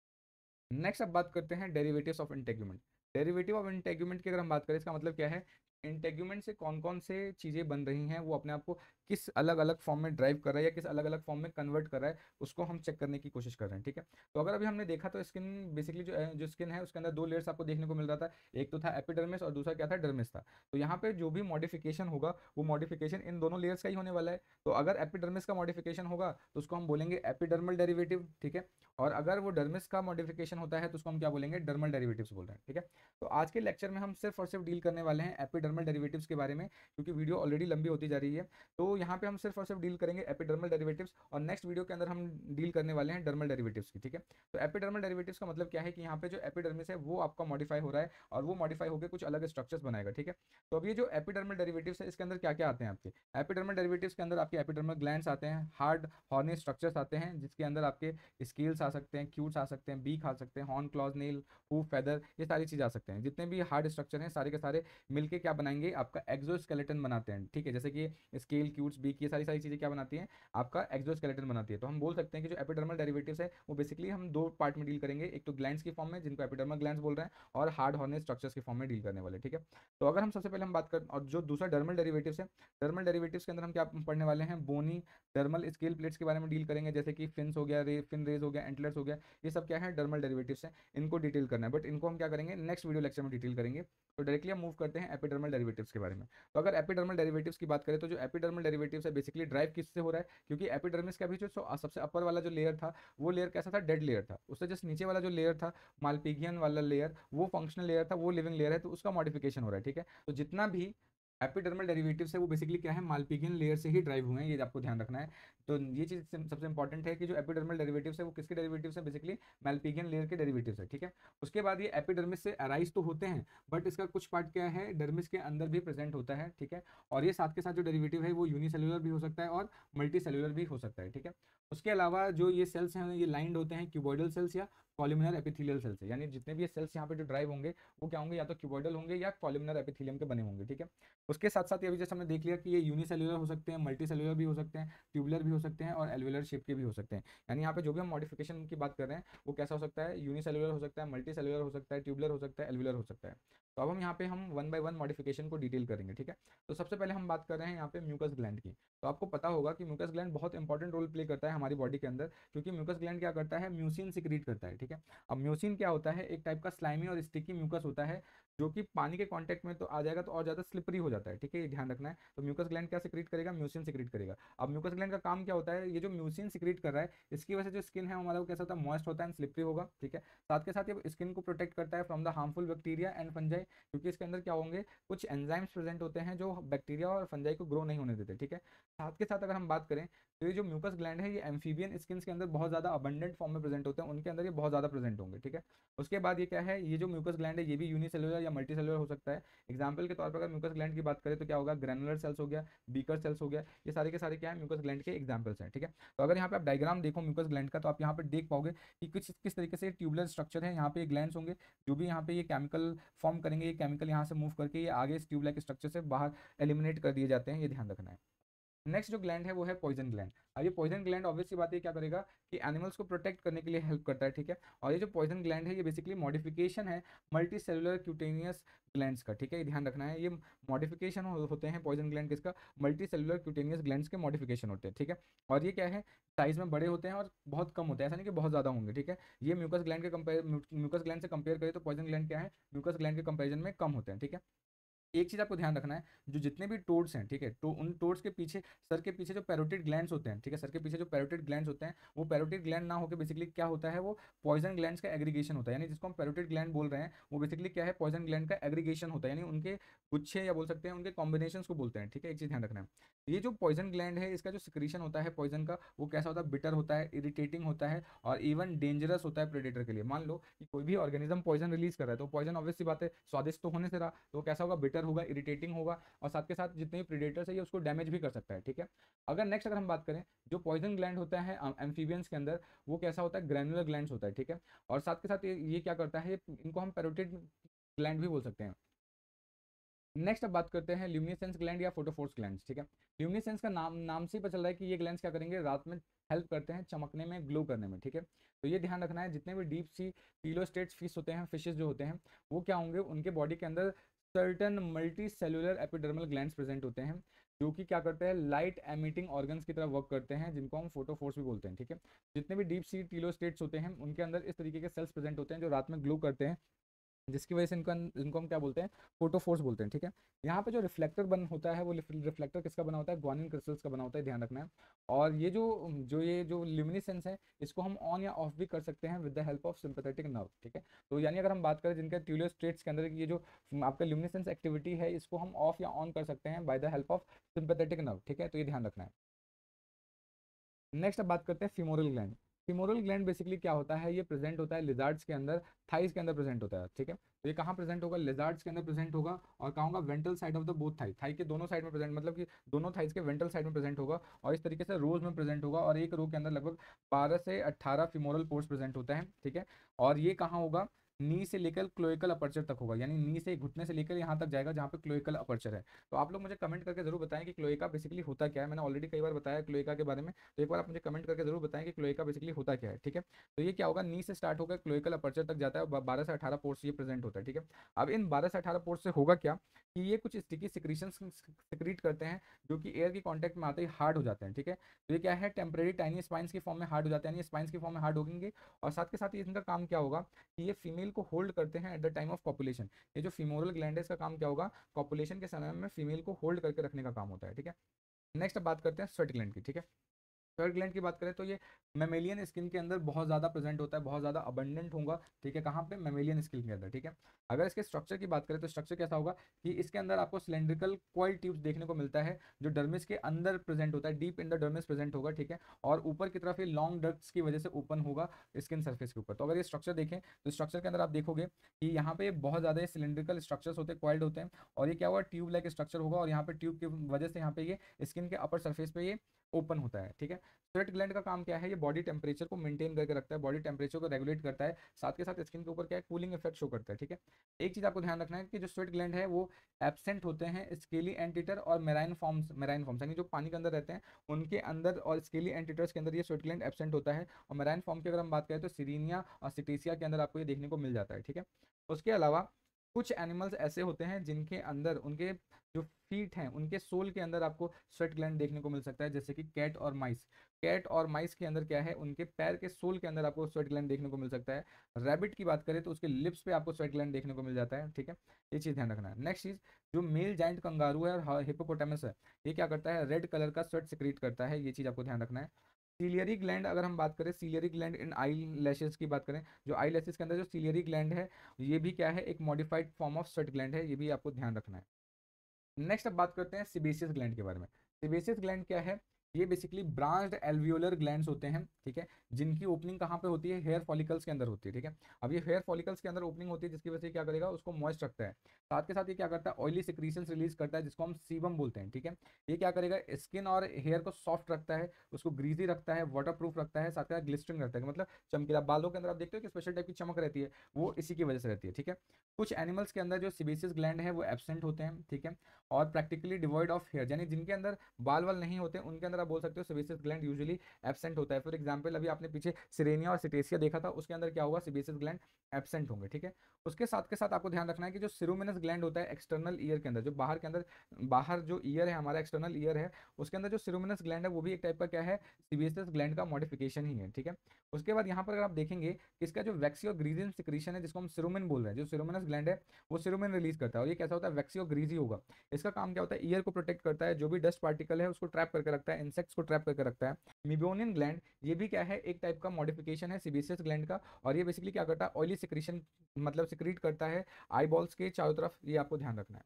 नेक्स्ट अब बात करते हैं derivatives of integument. Derivative of integument की अगर हम बात करें, इसका मतलब क्या है, इंटेग्यूमेंट से कौन कौन से चीज़ें बन रही हैं, वो अपने आप को किस अलग अलग फॉर्म में ड्राइव कर रहा है या किस अलग अलग फॉर्म में कन्वर्ट कर रहा है, उसको हम चेक करने की कोशिश कर रहे हैं, ठीक है। तो अगर अभी हमने देखा तो स्किन बेसिकली जो स्किन है उसके अंदर दो लेयर्स आपको देखने को मिल रहा था, एक तो था एपिडर्मिस और दूसरा क्या था, डर्मिस था। तो यहाँ पे जो भी मॉडिफिकेशन होगा वो मॉडिफिकेशन इन दोनों लेयर्स का ही होने वाला है। तो अगर एपिडर्मिस का मॉडिफिकेशन होगा तो उसको हम बोलेंगे एपिडर्मल डेरिवेटिव, ठीक है। और अगर वो डर्मिस का मॉडिफिकेशन होता है तो उसको हम क्या बोलेंगे, डर्मल डेरिवेटिव्स बोल रहे हैं, ठीक है। तो आज के लेक्चर में हम सिर्फ और सिर्फ डील करने वाले हैं एपिडर्मल डेरिवेटिव्स के बारे में, क्योंकि वीडियो ऑलरेडी लंबी होती जा रही है। तो यहाँ पे हम सिर्फ और सिर्फ डील करेंगे एपिडर्मल डेरिवेटिव्स, और नेक्स्ट वीडियो के अंदर हम डील करने वाले हैं डर्मल डेरिवेटिव्स की, ठीक है। तो एपिडर्मल डेरिवेटिव्स का मतलब क्या है कि यहाँ पे जो एपिडर्मिस है वो आपका मॉडिफाई हो रहा है, और वो मॉडिफाई होकर कुछ अलग स्ट्रक्चर्स बनाएगा, ठीक है। तो अब ये जो एपिडर्मल डेरिवेटिव्स है इसके अंदर क्या क्या आते हैं आपके, एपिडर्मल डेरिवेटिव्स के अंदर आपके एपिडर्मल ग्लैंड्स आते हैं, हार्ड हॉर्नी स्ट्रक्चर्स आते हैं, जिसके अंदर आपके स्केल्स आ सकते हैं, क्यूट्स आ सकते हैं, बीक आ सकते हैं, horn, clause, nail, hoof, feather, ये सारी चीज़ आ सकते हैं। जितने भी हार्ड स्ट्रक्चर हैं सारे के सारे मिलके क्या बनाएंगे, आपका एक्सोस्केलेटन बनाते हैं, ठीक है। जैसे कि स्केल, शूट्स, बीक, ये सारी चीज़ें क्या बनाती हैं, आपका एक्सोस्केलेटन बनाती है। तो हम बोल सकते हैं कि जो एपिडर्मल डेरिवेटिव्स है वो बेसिकली हम दो पार्ट में डील करेंगे, एक तो ग्लैंड्स की फॉर्म में जिनको एपिडर्मल ग्लैंड्स बोल रहे हैं, और हार्ड हॉर्नेट स्ट्रक्चर्स की फॉर्म में डील करने वाले, ठीक है। तो अगर हम सबसे पहले हम बात करें, और जो दूसरा डर्मल डेरिवेटिव्स है, डर्मल डेरिवेटिव्स के अंदर हम क्या पढ़ने वाले हैं, बोनी डर्मल स्केल प्लेट्स के बारे में डील करेंगे, जैसे कि फिन्स हो गया, फिन रेज हो गया, एंटलर्स हो गया, ये सब क्या है, डर्मल डेरिवेटिव्स है। इनको डिटेल करना है, बट इनको हम क्या करेंगे, नेक्स्ट वीडियो लेक्चर में डिटेल करेंगे। तो डायरेक्टली हम मूव करते हैं एपिडर्मल डेरिवेटिव्स के बारे में। तो अगर एपिडर्मल डेरिवेटिव्स की बात करें तो जो एपिडर्मल डेरिवेटिव्स है बेसिकली ड्राइव किससे हो रहा है, क्योंकि एपिडर्मिस का भी जो सबसे अपर वाला जो लेयर था वो लेयर कैसा था, डेड लेयर था। उससे जस्ट नीचे वाला जो लेयर था, मालपिगियन वाला लेयर, वो फंक्शनल लेयर था, वो लिविंग लेयर है, तो उसका मॉडिफिकेशन हो रहा है, ठीक है। तो जितना भी एपिडर्मल डेरिवेटिव्स है वो बेसिकली क्या है, मालपिगियन लेयर से ही ड्राइव हुए हैं, ये आपको ध्यान रखना है। तो ये चीज़ सबसे इंपॉर्टेंट है कि जो एपिडर्मल डेरिवेटिव्स है वो किसके डेरिवेटिव्स है, बेसिकली मालपिगियन लेयर के डेरिवेटिव्स है, ठीक है। उसके बाद ये एपिडर्मिस से अराइज तो होते हैं, बट इसका कुछ पार्ट क्या है, डर्मिस के अंदर भी प्रेजेंट होता है, ठीक है। और ये साथ के साथ जो डेरिवेटिव है वो यूनिसेलुलर भी हो सकता है और मल्टी सेलुलर भी हो सकता है, ठीक है। उसके अलावा जो ये सेल्स हैं ये लाइंड होते हैं क्यूबॉइडल सेल्स या कॉलमिनर एपिथेलियल सेल्स से, यानी जितने भी ये सेल्स यहाँ पे जो ड्राइव होंगे वो क्या होंगे, या तो क्यूबॉइडल होंगे या कॉलमिनर एपिथेलियम के बने होंगे, ठीक है। उसके साथ साथ ये भी जैसे हमने देख लिया कि ये यूनिसेलुलर हो सकते हैं, मल्टी सेलुलर भी हो सकते हैं, ट्यूबुलर भी हो सकते हैं और एल्वेलर शेप के भी हो सकते हैं। यानी यहाँ पे जो भी हम मॉडिफिकेशन की बात कर रहे हैं वो कैसा हो सकता है, यूनिसेलुलर हो सकता है, मल्टी सेलुलर हो सकता है, ट्यूबुलर हो सकता है, एल्वेलर हो सकता है। तो अब हम यहाँ पे हम वन बाय वन मॉडिफिकेशन को डिटेल करेंगे, ठीक है। तो सबसे पहले हम बात कर रहे हैं यहाँ पे म्यूकस ग्लैंड की। तो आपको पता होगा कि म्यूकस ग्लैंड बहुत इंपॉर्टेंट रोल प्ले करता है हमारी बॉडी के अंदर, क्योंकि म्यूकस ग्लैंड क्या करता है, म्यूसिन सिक्रीट करता है, ठीक है। अब म्यूसिन क्या होता है, एक टाइप का स्लाइमी और स्टिकी म्यूकस होता है, जो कि पानी के कांटेक्ट में तो आ जाएगा तो और ज़्यादा स्लिपरी हो जाता है, ठीक है, ये ध्यान रखना है। तो म्यूकस ग्लैंड क्या सिक्रीट करेगा, म्यूसिन सिक्रीट करेगा। अब म्यूकस ग्लैंड का काम क्या होता है, ये जो म्यूसिन सिक्रीट कर रहा है इसकी वजह से जो स्किन है हमारा वो कैसा होता है, मॉइस्ट होता है एंड स्लिपरी होगा, ठीक है। साथ के साथ ये स्किन को प्रोटेक्ट करता है from the harmful bacteria and fungi, क्योंकि इसके अंदर क्या होंगे, कुछ एंजाइम्स प्रेजेंट होते हैं जो बैक्टीरिया और फंजाई को ग्रो नहीं होने देते, ठीक है। साथ के साथ अगर हम बात करें तो ये जो म्यूकस ग्लैंड है ये एम्फीबियन स्किन के अंदर बहुत ज़्यादा अबंडेंट फॉर्म में प्रेजेंट होते हैं, उनके अंदर ये बहुत ज़्यादा प्रेजेंट होंगे, ठीक है। उसके बाद ये क्या है, ये जो म्यूकस ग्लैंड है ये भी यूनिसेलुलर या मल्टी सेलुलर हो सकता है। एग्जाम्पल के तौर पर अगर म्यूकस ग्लैंड की बात करें तो क्या होगा, ग्रैनुलर सेल्स हो गया, बीकर सेल्स हो गया, ये सारे के सारे क्या है, म्यूकस ग्लैंड के एग्जाम्पल्स हैं, ठीक है। तो अगर यहाँ पे आप डायग्राम देखो म्यूकस ग्लैंड का तो आप यहाँ पे देख पाओगे कि कुछ किस तरीके से ट्यूबुलर स्ट्रक्चर है, यहाँ पे ग्लैंड्स होंगे जो भी यहाँ पे ये केमिकल फॉर्म करेंगे, ये केमिकल यहाँ से मूव करके ये आगे इस ट्यूब लाइक स्ट्रक्चर से बाहर एलिमिनेट कर दिए जाते हैं, ये ध्यान रखना है। नेक्स्ट जो ग्लैंड है वो है पॉइजन ग्लैंड। अब ये पॉइजन ग्लैंड ऑब्वियस सी बात है क्या करेगा कि एनिमल्स को प्रोटेक्ट करने के लिए हेल्प करता है, ठीक है। और ये जो पॉइजन ग्लैंड है ये बेसिकली मॉडिफिकेशन है मल्टी सेलुलर क्यूटेनियस ग्लैंड्स का, ठीक है, ये ध्यान रखना है। ये मॉडिफिकेशन होते हैं पॉइजन ग्लैंड किसका, मल्टी सेलुलर क्यूटेनियस ग्लैंड्स के मॉडिफिकेशन होते हैं, ठीक है। और ये क्या है, साइज में बड़े होते हैं और बहुत कम होते हैं, ऐसा नहीं कि बहुत ज़्यादा होंगे, ठीक है। ये म्यूकस ग्लैंड के म्यूकस ग्लैंड से कंपेयर करें तो पॉइजन ग्लैंड क्या है, म्यूकस ग्लैंड के कंपेरिजन में कम होते हैं, ठीक है। एक चीज आपको ध्यान रखना है, जो जितने भी टोड्स हैं, ठीक है, तो उन टोड्स के पीछे, सर के पीछे जो पैरोटिड ग्लैंड्स होते हैं, ठीक है, सर के पीछे जो पैरोटिड ग्लैंड्स होते हैं वो पैरोटिड ग्लैंड ना होकर बेसिकली क्या होता है, वो पॉइजन ग्लैंड्स का एग्रीगेशन होता है, यानी जिसको हम पैरोटिड ग्लैंड बोल रहे हैं वो बेसिकली क्या है, पॉइजन ग्लैंड का एग्रीगेशन होता है, यानी उनके गुच्छे या बोल सकते हैं उनके कॉम्बिनेशन को बोलते हैं, ठीक है। एक चीज ध्यान रखना है, ये जो पॉइजन ग्लैंड है इसका जो सिक्रीशन होता है पॉइजन का वो कैसा होता है, बिटर होता है, इरिटेटिंग होता है और इवन डेंजरस होता है प्रेडेटर के लिए। मान लो कि कोई भी ऑर्गेनिज्म पॉइजन रिलीज कर रहा है तो पॉइजन ऑब्वियस सी बात है स्वादिष्ट तो होने से रहा, तो कैसा होगा, बिटर होगा, इरिटेटिंग होगा और साथ के साथ जितने भी प्रेडेटर्स है ये उसको डैमेज भी कर सकता है, ठीक है। अगर हम बात करें जो पॉइजन ग्लैंड होता है एम्फीबियंस के अंदर वो कैसा होता है, ग्रैनुलर ग्लैंड्स होता है, ठीक है। और साथ के साथ ये क्या करता है, इनको हम पैरोटिड ग्लैंड भी बोल सकते हैं। नेक्स्ट अब बात करते हैं ल्यूमिनेसेंस ग्लैंड या फोटोफोर्स ग्लैंड्स, ठीक है। ल्यूमिनेसेंस का नाम से ही पता चल रहा है कि ये ग्लैंड्स क्या करेंगे, रात में हेल्प करते हैं चमकने में, ग्लो करने में, ठीक है। तो ये ध्यान रखना है, जितने भी डीप सी टीलोस्टेट्स फिश होते हैं, फिशेस जो होते हैं वो क्या होंगे, उनके बॉडी के अंदर certain multi cellular epidermal glands present होते हैं जो कि क्या करते हैं, लाइट एमिटिंग ऑर्गन्स की तरह वर्क करते हैं, जिनको हम फोटोफोर्स भी बोलते हैं, ठीक है। जितने भी डीप सी टीलोस्टेट्स होते हैं उनके अंदर इस तरीके के सेल्स प्रेजेंट होते हैं जो रात में ग्लो करते हैं, जिसकी वजह से इनको हम क्या बोलते हैं, फोटोफोर्स बोलते हैं, ठीक है। यहाँ पे जो रिफ्लेक्टर बन होता है वो रिफ्लेक्टर किसका बना होता है, ग्वानिन क्रिस्टल्स का बना होता है, ध्यान रखना है। और ये जो ल्यूमिनेसेंस है इसको हम ऑन या ऑफ भी कर सकते हैं with the help of sympathetic nerve, ठीक है। तो यानी अगर हम बात करें जिनके ट्यूलियर स्टेट्स के अंदर ये जो आपका ल्यूमिनेसेंस एक्टिविटी है इसको हम ऑफ या ऑन कर सकते हैं by the help of sympathetic nerve, ठीक है, तो ये ध्यान रखना है। नेक्स्ट अब बात करते हैं femoral gland. Femoral gland basically क्या होता है, ये प्रेजेंट होता है लिजार्ड्स के अंदर, थाइस के अंदर प्रेजेंट होता है, ठीक है। तो ये कहाँ प्रेजेंट होगा, लिजार्ड्स के अंदर प्रेजेंट होगा और कहाँ होगा, ventral side of the both thigh, thigh के दोनों साइड में प्रेजेंट, मतलब कि दोनों थाइस के वेंट्रल साइड में प्रेजेंट होगा और इस तरीके से रोज में प्रेजेंट होगा और एक रो के अंदर लगभग 12 से 18 फिमोरल पोर्स प्रेजेंट होता है, ठीक है। और ये कहाँ होगा, नी से लेकर क्लोइकल अपर्चर तक होगा, यानी नी से घुटने से लेकर यहाँ तक जाएगा जहाँ पे क्लोइकल अपर्चर है। तो आप लोग मुझे कमेंट करके जरूर बताएं कि क्लोइका बेसिकली होता क्या है। मैंने ऑलरेडी कई बार बताया क्लोइका के बारे में, तो एक बार आप मुझे कमेंट करके जरूर बताएं कि क्लोइका बेसिकली होता क्या है। ठीक है, तो ये क्या होगा, नी से स्टार्ट होकर क्लोइकल अपर्चर तक जाता है, 12 से 18 पोर्स ये प्रेजेंट होता है। ठीक है, अब इन 12 से 18 पोर्स से होगा क्या कि ये कुछ स्टिकी सिक्रीशन सिक्रीट करते हैं जो कि एयर की कांटेक्ट में आते ही हार्ड हो जाते हैं। ठीक है, तो ये क्या है, टेम्परेरी टाइनी स्पाइंस की फॉर्म में हार्ड हो जाते हैं, यानी स्पाइंस की फॉर्म में हार्ड होंगे। और साथ के साथ ये इनका काम क्या होगा कि ये फीमेल को होल्ड करते हैं at the time of copulation. ये जो फीमोरल ग्लैंड है इसका काम क्या होगा, कॉपुलेशन के समय में फीमेल को होल्ड करके रखने का काम होता है। ठीक है, नेक्स्ट अब बात करते हैं स्वेट ग्लैंड की। ठीक है, थर्ड ग्लैंड की बात करें तो ये मेमेलियन स्किन के अंदर बहुत ज़्यादा प्रेजेंट होता है, बहुत ज़्यादा अबंडेंट होगा। ठीक है, कहाँ पे, मेमेलियन स्किन के अंदर। ठीक है, अगर इसके स्ट्रक्चर की बात करें तो स्ट्रक्चर कैसा होगा कि इसके अंदर आपको सिलेंड्रिकल कॉइल ट्यूब्स देखने को मिलता है जो डर्मिस के अंदर प्रेजेंट होता है, deep in the dermis present होगा। ठीक है, और ऊपर की तरफ ये लॉन्ग डक्ट्स की वजह से ओपन होगा स्किन सर्फेस के ऊपर। तो अगर ये स्ट्रक्चर देखें तो स्ट्रक्चर के अंदर आप देखोगे कि यहाँ पे बहुत ज़्यादा सिलेंड्रिकल स्ट्रक्चर्स होते हैं, कॉइल्ड होते हैं, और ये क्या होगा, ट्यूब लाइक स्ट्रक्चर होगा, और यहाँ पे ट्यूब की वजह से यहाँ पे ये स्किन के अपर सर्फेस पे ये ओपन होता है। ठीक है, स्वेट ग्लैंड का काम क्या है, ये बॉडी टेम्परेचर को मेंटेन करके रखता है, बॉडी टेम्परेचर को रेगुलेट करता है, साथ के साथ स्किन के ऊपर क्या है, कूलिंग इफेक्ट शो करता है। ठीक है, एक चीज आपको ध्यान रखना है कि जो स्वेट ग्लैंड है वो एब्सेंट होते हैं स्केली एंटीटर और मेराइन फॉर्म्स यानी जो पानी के अंदर रहते हैं उनके अंदर, और स्केली एंटीटर्स के अंदर ये स्वेट ग्लैंड एब्सेंट होता है। और मेराइन फॉर्म की अगर हम बात करें तो सिरीनिया और सिटेसिया के अंदर आपको ये देखने को मिल जाता है। ठीक है, उसके अलावा कुछ एनिमल्स ऐसे होते हैं जिनके अंदर उनके जो फीट हैं उनके सोल के अंदर आपको स्वेट ग्लैंड देखने को मिल सकता है, जैसे कि कैट और माइस। कैट और माइस के अंदर क्या है, उनके पैर के सोल के अंदर आपको स्वेट ग्लैंड देखने को मिल सकता है। रैबिट की बात करें तो उसके लिप्स पे आपको स्वेट ग्लैंड देखने को मिल जाता है। ठीक है, ये चीज़ ध्यान रखना है। नेक्स्ट चीज़, जो मेल जाइंट कंगारू है और हिप्पोपोटामस है, ये क्या करता है, रेड कलर का स्वेट सिक्रीट करता है, ये चीज़ आपको ध्यान रखना है। सीलियरी ग्लैंड अगर हम बात करें, ciliary gland in eye lashes की बात करें, जो आई लैशेस के अंदर जो सीलियरी ग्लैंड है ये भी क्या है, एक modified form of sweat gland है, ये भी आपको ध्यान रखना है। नेक्स्ट अब बात करते हैं सिबेशियस ग्लैंड के बारे में। सिबेशियस ग्लैंड क्या है, ये बेसिकली ब्रांच्ड एल्वियोलर ग्लैंड्स होते हैं। ठीक है, जिनकी ओपनिंग कहाँ पे होती है, हेयर फॉलिकल्स के अंदर होती है। ठीक है, अब ये हेयर फॉलिकल्स के अंदर ओपनिंग होती है जिसकी वजह से क्या करेगा, उसको मॉइस्ट रखता है। साथ के साथ ये क्या करता है, ऑयली सिक्रीशंस रिलीज करता है जिसको हम सीबम बोलते हैं। ठीक है, ये क्या करेगा, स्किन और हेयर को सॉफ्ट रखता है, उसको ग्रीजी रखता है, वाटर प्रूफ रखता है, साथ के साथ ग्लिस्टरिंग रखता है, मतलब चमकीला। बालों के अंदर आप देखते हो कि स्पेशल टाइप की चमक रहती है, वो इसी की वजह से रहती है। ठीक है, कुछ एनिमल्स के अंदर जो सिबेशियस ग्लैंड है वो एब्सेंट होते हैं। ठीक है, और प्रैक्टिकली डिवॉइड ऑफ हेयर, यानी जिनके अंदर बाल वाल नहीं होते उनके अंदर आप बोल सकते हो सिबेशियस ग्लैंड यूजुअली एब्सेंट होता है। फॉर एग्जांपल अभी आपने पीछे सिरेनिया और सिटेसिया देखा था, उसके अंदर क्या होगा, सिबेशियस ग्लैंड एब्सेंट होंगे। ठीक है, उसके साथ के साथ आपको ध्यान रखना है कि जो सिरोमिनस ग्लैंड होता है एक्सटर्नल ईयर के अंदर, जो बाहर के अंदर, बाहर जो ईयर है हमारा, एक्सटर्नल ईयर है, उसके अंदर जो सिरोमिनस ग्लैंड है वो भी एक टाइप का क्या है, सिबेशियस ग्लैंड का मॉडिफिकेशन ही है। ठीक है, उसके बाद यहाँ पर अगर आप देखेंगे कि इसका जो वैक्सी और ग्रीजियन सिक्रीशन है जिसको हम सिरोमिन बोल रहे हैं, जो सिरोमिनस ग्लैंड है वो सिरोमिन रिलीज करता है, और ये कैसा होता है, वैक्सी और ग्रीजी होगा। इसका काम क्या होता है, ईयर को प्रोटेक्ट करता है, जो भी डस्ट पार्टिकल है उसको ट्रैप करके रखता है, इंसेक्ट्स को ट्रैप करके रखता है। मिबोनियन ग्लैंड ये भी क्या है, एक टाइप का मॉडिफिकेशन है सिबेशियस ग्लैंड का, और ये बेसिकली क्या करता है, ऑयली सिक्रीशन मतलब सिक्रीट करता है आई बॉल्स के चारों तरफ, ये आपको ध्यान रखना है।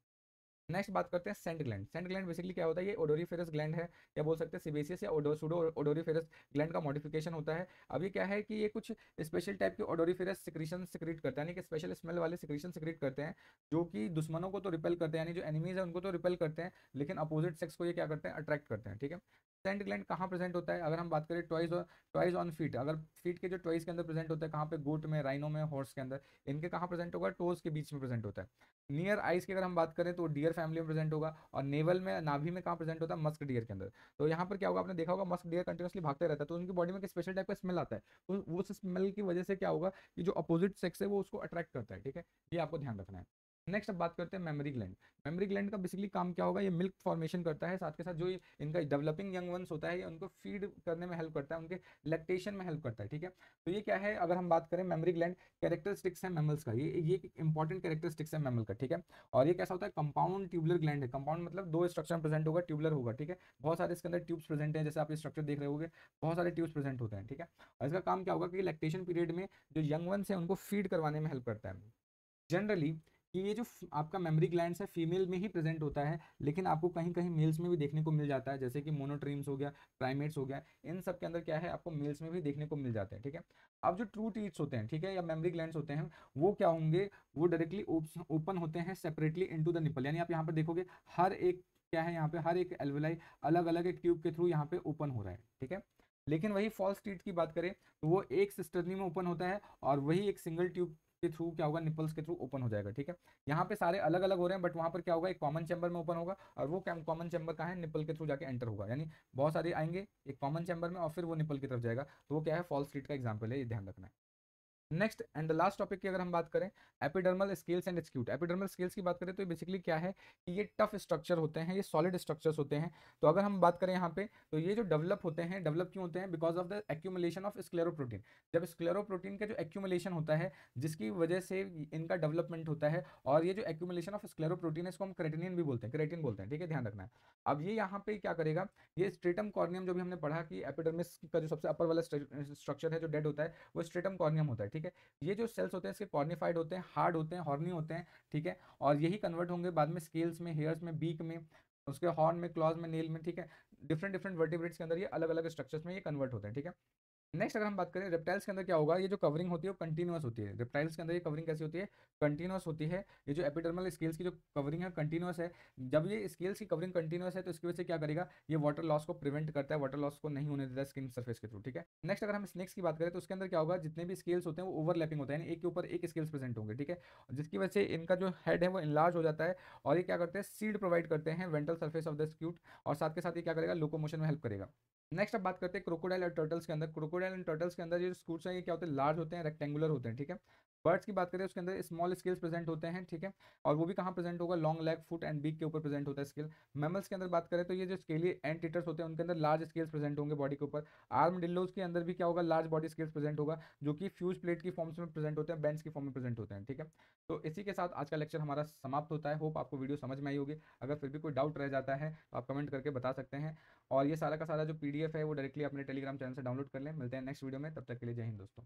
नेक्स्ट बात करते हैं scent gland. Scent gland basically क्या होता है, ये ओडोरीफेरस ग्लैंड है, या बोल सकते हैं सिबेसियस या सूडो ओडोरीफेरस ग्लैंड का मॉडिफिकेशन होता है। अब ये क्या है कि ये कुछ स्पेशल टाइप के ओडोरीफेरस सिक्रीशन सिक्रीट करता है, यानी कि स्पेशल स्मेल वाले सिक्रीशन सिक्रीट करते हैं जो कि दुश्मनों को तो रिपेल करते हैं, यानी जो एनिमीज है उनको तो रिपेल करते हैं, लेकिन अपोजिट सेक्स को ये क्या करते हैं, अट्रैक्ट करते हैं। ठीक है, सेंट ग्लैंड कहाँ प्रेजेंट होता है, अगर हम बात करें ट्वाइस ऑन फीट, अगर फीट के जो ट्वाइस के अंदर प्रेजेंट होता है, कहाँ पे, गोट में, राइनो में, हॉर्स के अंदर, इनके कहाँ प्रेजेंट होगा, टोज के बीच में प्रेजेंट होता है। नियर आइस की अगर हम बात करें तो डियर फैमिली में प्रेजेंट होगा, और नेवल में, नाभि में कहाँ प्रेजेंट होता है, मस्क डियर के अंदर। तो यहाँ पर क्या होगा, आपने देखा होगा मस्क डियर कंटिन्यूसली भागते रहता है, तो उनकी बॉडी में एक स्पेशल टाइप का स्मेल आता है, तो उस स्मेल की वजह से क्या होगा कि जो अपोजिट सेक्स है वो उसको अट्रैक्ट करता है। ठीक है, ये आपको ध्यान रखना है। नेक्स्ट अब बात करते हैं मेमोरी ग्लैंड। मेमोरी ग्लैंड का बेसिकली काम क्या होगा, ये मिल्क फॉर्मेशन करता है, साथ के साथ जो इनका डेवलपिंग यंग वंस होता है ये उनको फीड करने में हेल्प करता है, उनके लैक्टेशन में हेल्प करता है। ठीक है, तो ये क्या है, अगर हम बात करें मेमोरी ग्लैंड कैरेक्टरिस्टिक्स है मैमल्स का, ये इंपॉर्टेंट कैरेक्टरिस्टिक्स है मैमल का। ठीक है, और ये कैसा होता है, कंपाउंड ट्यूबुलर ग्लैंड है, कंपाउंड मतलब दो स्ट्रक्चर में प्रेजेंट होगा, ट्यूबुलर होगा। ठीक है, बहुत सारे इसके अंदर ट्यूब्स प्रेजेंट हैं, जैसे आप ये स्ट्रक्चर देख रहे होगे, बहुत सारे ट्यूब्स प्रेजेंट होते हैं। ठीक है, और इसका काम क्या होगा कि लैक्टेशन पीरियड में जो यंग वंस है उनको फीड करवाने में हेल्प करता है। जनरली कि ये जो आपका मेमोरी ग्लैंड्स है फीमेल में ही प्रेजेंट होता है, लेकिन आपको कहीं कहीं मेल्स में भी देखने को मिल जाता है, जैसे कि मोनोट्रीम्स हो गया, प्राइमेट्स हो गया, इन सब के अंदर क्या है, आपको मेल्स में भी देखने को मिल जाते हैं। ठीक है, अब जो ट्रू टीथ्स होते हैं, ठीक है, या मेमोरी ग्लैंड्स होते हैं, वो क्या होंगे, वो डायरेक्टली ओपन होते हैं सेपरेटली इनटू द निपल, यानी आप यहाँ पर देखोगे हर एक क्या है, यहाँ पे हर एक एल्वेलाई अलग अलग एक ट्यूब के थ्रू यहाँ पे ओपन हो रहा है। ठीक है, लेकिन वही फॉल्स टीथ की बात करें तो वो एक सिस्टर्नी में ओपन होता है, और वही एक सिंगल ट्यूब के थ्रू क्या होगा, निपल्स के थ्रू ओपन हो जाएगा। ठीक है, यहाँ पे सारे अलग अलग हो रहे हैं, बट वहाँ पर क्या होगा, एक कॉमन चैम्बर में ओपन होगा, और वो कॉमन चैम्बर कहाँ है, निपल के थ्रू जाके एंटर होगा। यानी बहुत सारे आएंगे एक कॉमन चैम्बर में और फिर वो निपल की तरफ जाएगा। तो वो क्या है, फॉल्स स्लिट का एग्जाम्पल है, ये ध्यान रखना है। नेक्स्ट एंड लास्ट टॉपिक की अगर हम बात करें, epidermal scales and acute. Epidermal scales की बात करें तो ये बेसिकली क्या है कि ये टफ स्ट्रक्चर होते हैं, ये सॉलिड स्ट्रक्चर्स होते हैं। तो अगर हम बात करें यहाँ पे, तो ये जो डेवलप होते हैं, डेवलप क्यों होते हैं, because of the accumulation of scleroprotein. जब स्क्लेरोप्रोटीन का जो एक्यूमुलेशन होता है, जिसकी वजह से इनका डेवलपमेंट होता है, और ये जो एक्यूमुलेशन ऑफ स्क्लेरोप्रोटीन है, इसको हम क्रेटिनिन भी बोलते हैं, क्रेटिन बोलते हैं। ठीक है, ध्यान रखना है। अब ये यहाँ पे क्या करेगा, ये स्ट्रेटम कॉर्नियम जो भी हमने पढ़ा कि एपिडर्मिस का जो सबसे अपर वाला स्ट्रक्चर है जो डेड होता है, वो स्ट्रेटम कॉर्नियम होता है। ठीक है, ये जो सेल्स होते हैं इसके कॉर्निफाइड होते हैं, हार्ड होते हैं, हॉर्नी होते हैं। ठीक है, और यही कन्वर्ट होंगे बाद में स्केल्स में, हेयर्स में, बीक में, उसके हॉर्न में, क्लॉज में, नेल में। ठीक है, डिफरेंट डिफरेंट वर्टिब्रेट्स के अंदर ये अलग अलग स्ट्रक्चर्स में ये कन्वर्ट होते हैं। ठीक है, नेक्स्ट अगर हम बात करें रेप्टाइल्स के अंदर क्या होगा, ये जो कवरिंग होती है वो कंटिन्यूअस होती है। रेप्टाइल्स के अंदर ये कवरिंग कैसी होती है, कंटिन्यूअस होती है। ये जो एपिडर्मल स्केल्स की जो कवरिंग है कंटिन्यूअस है। जब ये स्केल्स की कवरिंग कंटिन्यूअस है तो इसकी वजह से क्या करेगा, ये वाटर लॉस को प्रिवेंट करता है, वाटर लॉस को नहीं होने देता स्किन सर्फेस के थ्रू। ठीक है, नेक्स्ट अगर हम स्नेक्स की बात करें तो उसके अंदर क्या होगा, जितने भी स्केल्स होते हैं वो ओवरलैपिंग होता है, यानी एक के ऊपर एक स्केल्स प्रेजेंट होंगे। ठीक है, जिसकी वजह से इनका जो हेड है वो इनलार्ज हो जाता है, और ये क्या करते हैं, सीड प्रोवाइड करते हैं वेंट्रल सर्फेस ऑफ द स्क्यूट, और साथ के साथ ये क्या करेगा, लोकोमोशन में हेल्प करेगा। नेक्स्ट अब बात करते हैं क्रोकोडाइल और टर्टल्स के अंदर। क्रोकोडाइल एंड टर्टल्स के अंदर ये स्कूट्स हैं, ये क्या होते हैं, लार्ज होते हैं, रेक्टेंगुलर होते हैं। ठीक है, बर्ड्स की बात करें उसके अंदर स्मॉल स्केल्स प्रेजेंट होते हैं। ठीक है, और वो भी कहाँ प्रेजेंट होगा, long leg, foot and beak के ऊपर प्रेजेंट होता है स्केल। मैमल्स के अंदर बात करें तो ये जो स्केली एंट ईटर्स होते हैं उनके अंदर लार्ज स्केल्स प्रेजेंट होंगे बॉडी के ऊपर। आर्मडिल्लोज के अंदर भी क्या होगा, लार्ज बॉडी स्केल्स प्रेजेंट होगा, जो कि फ्यूज प्लेट की फॉर्म्स में प्रेजेंट होते हैं, बेंड्स की फॉर्म में प्रेजेंट होते हैं। ठीक है, तो इसी के साथ आज का लेक्चर हमारा समाप्त होता है। होप आपको वीडियो समझ में आई होगी। अगर फिर भी कोई डाउट रह जाता है तो आप कमेंट करके बता सकते हैं, और ये सारा का सारा जो पीडीएफ है वो डायरेक्टली अपने टेलीग्राम चैनल से डाउनलोड कर लें। मिलते हैं नेक्स्ट वीडियो में, तब तक के लिए जय हिंद दोस्तों।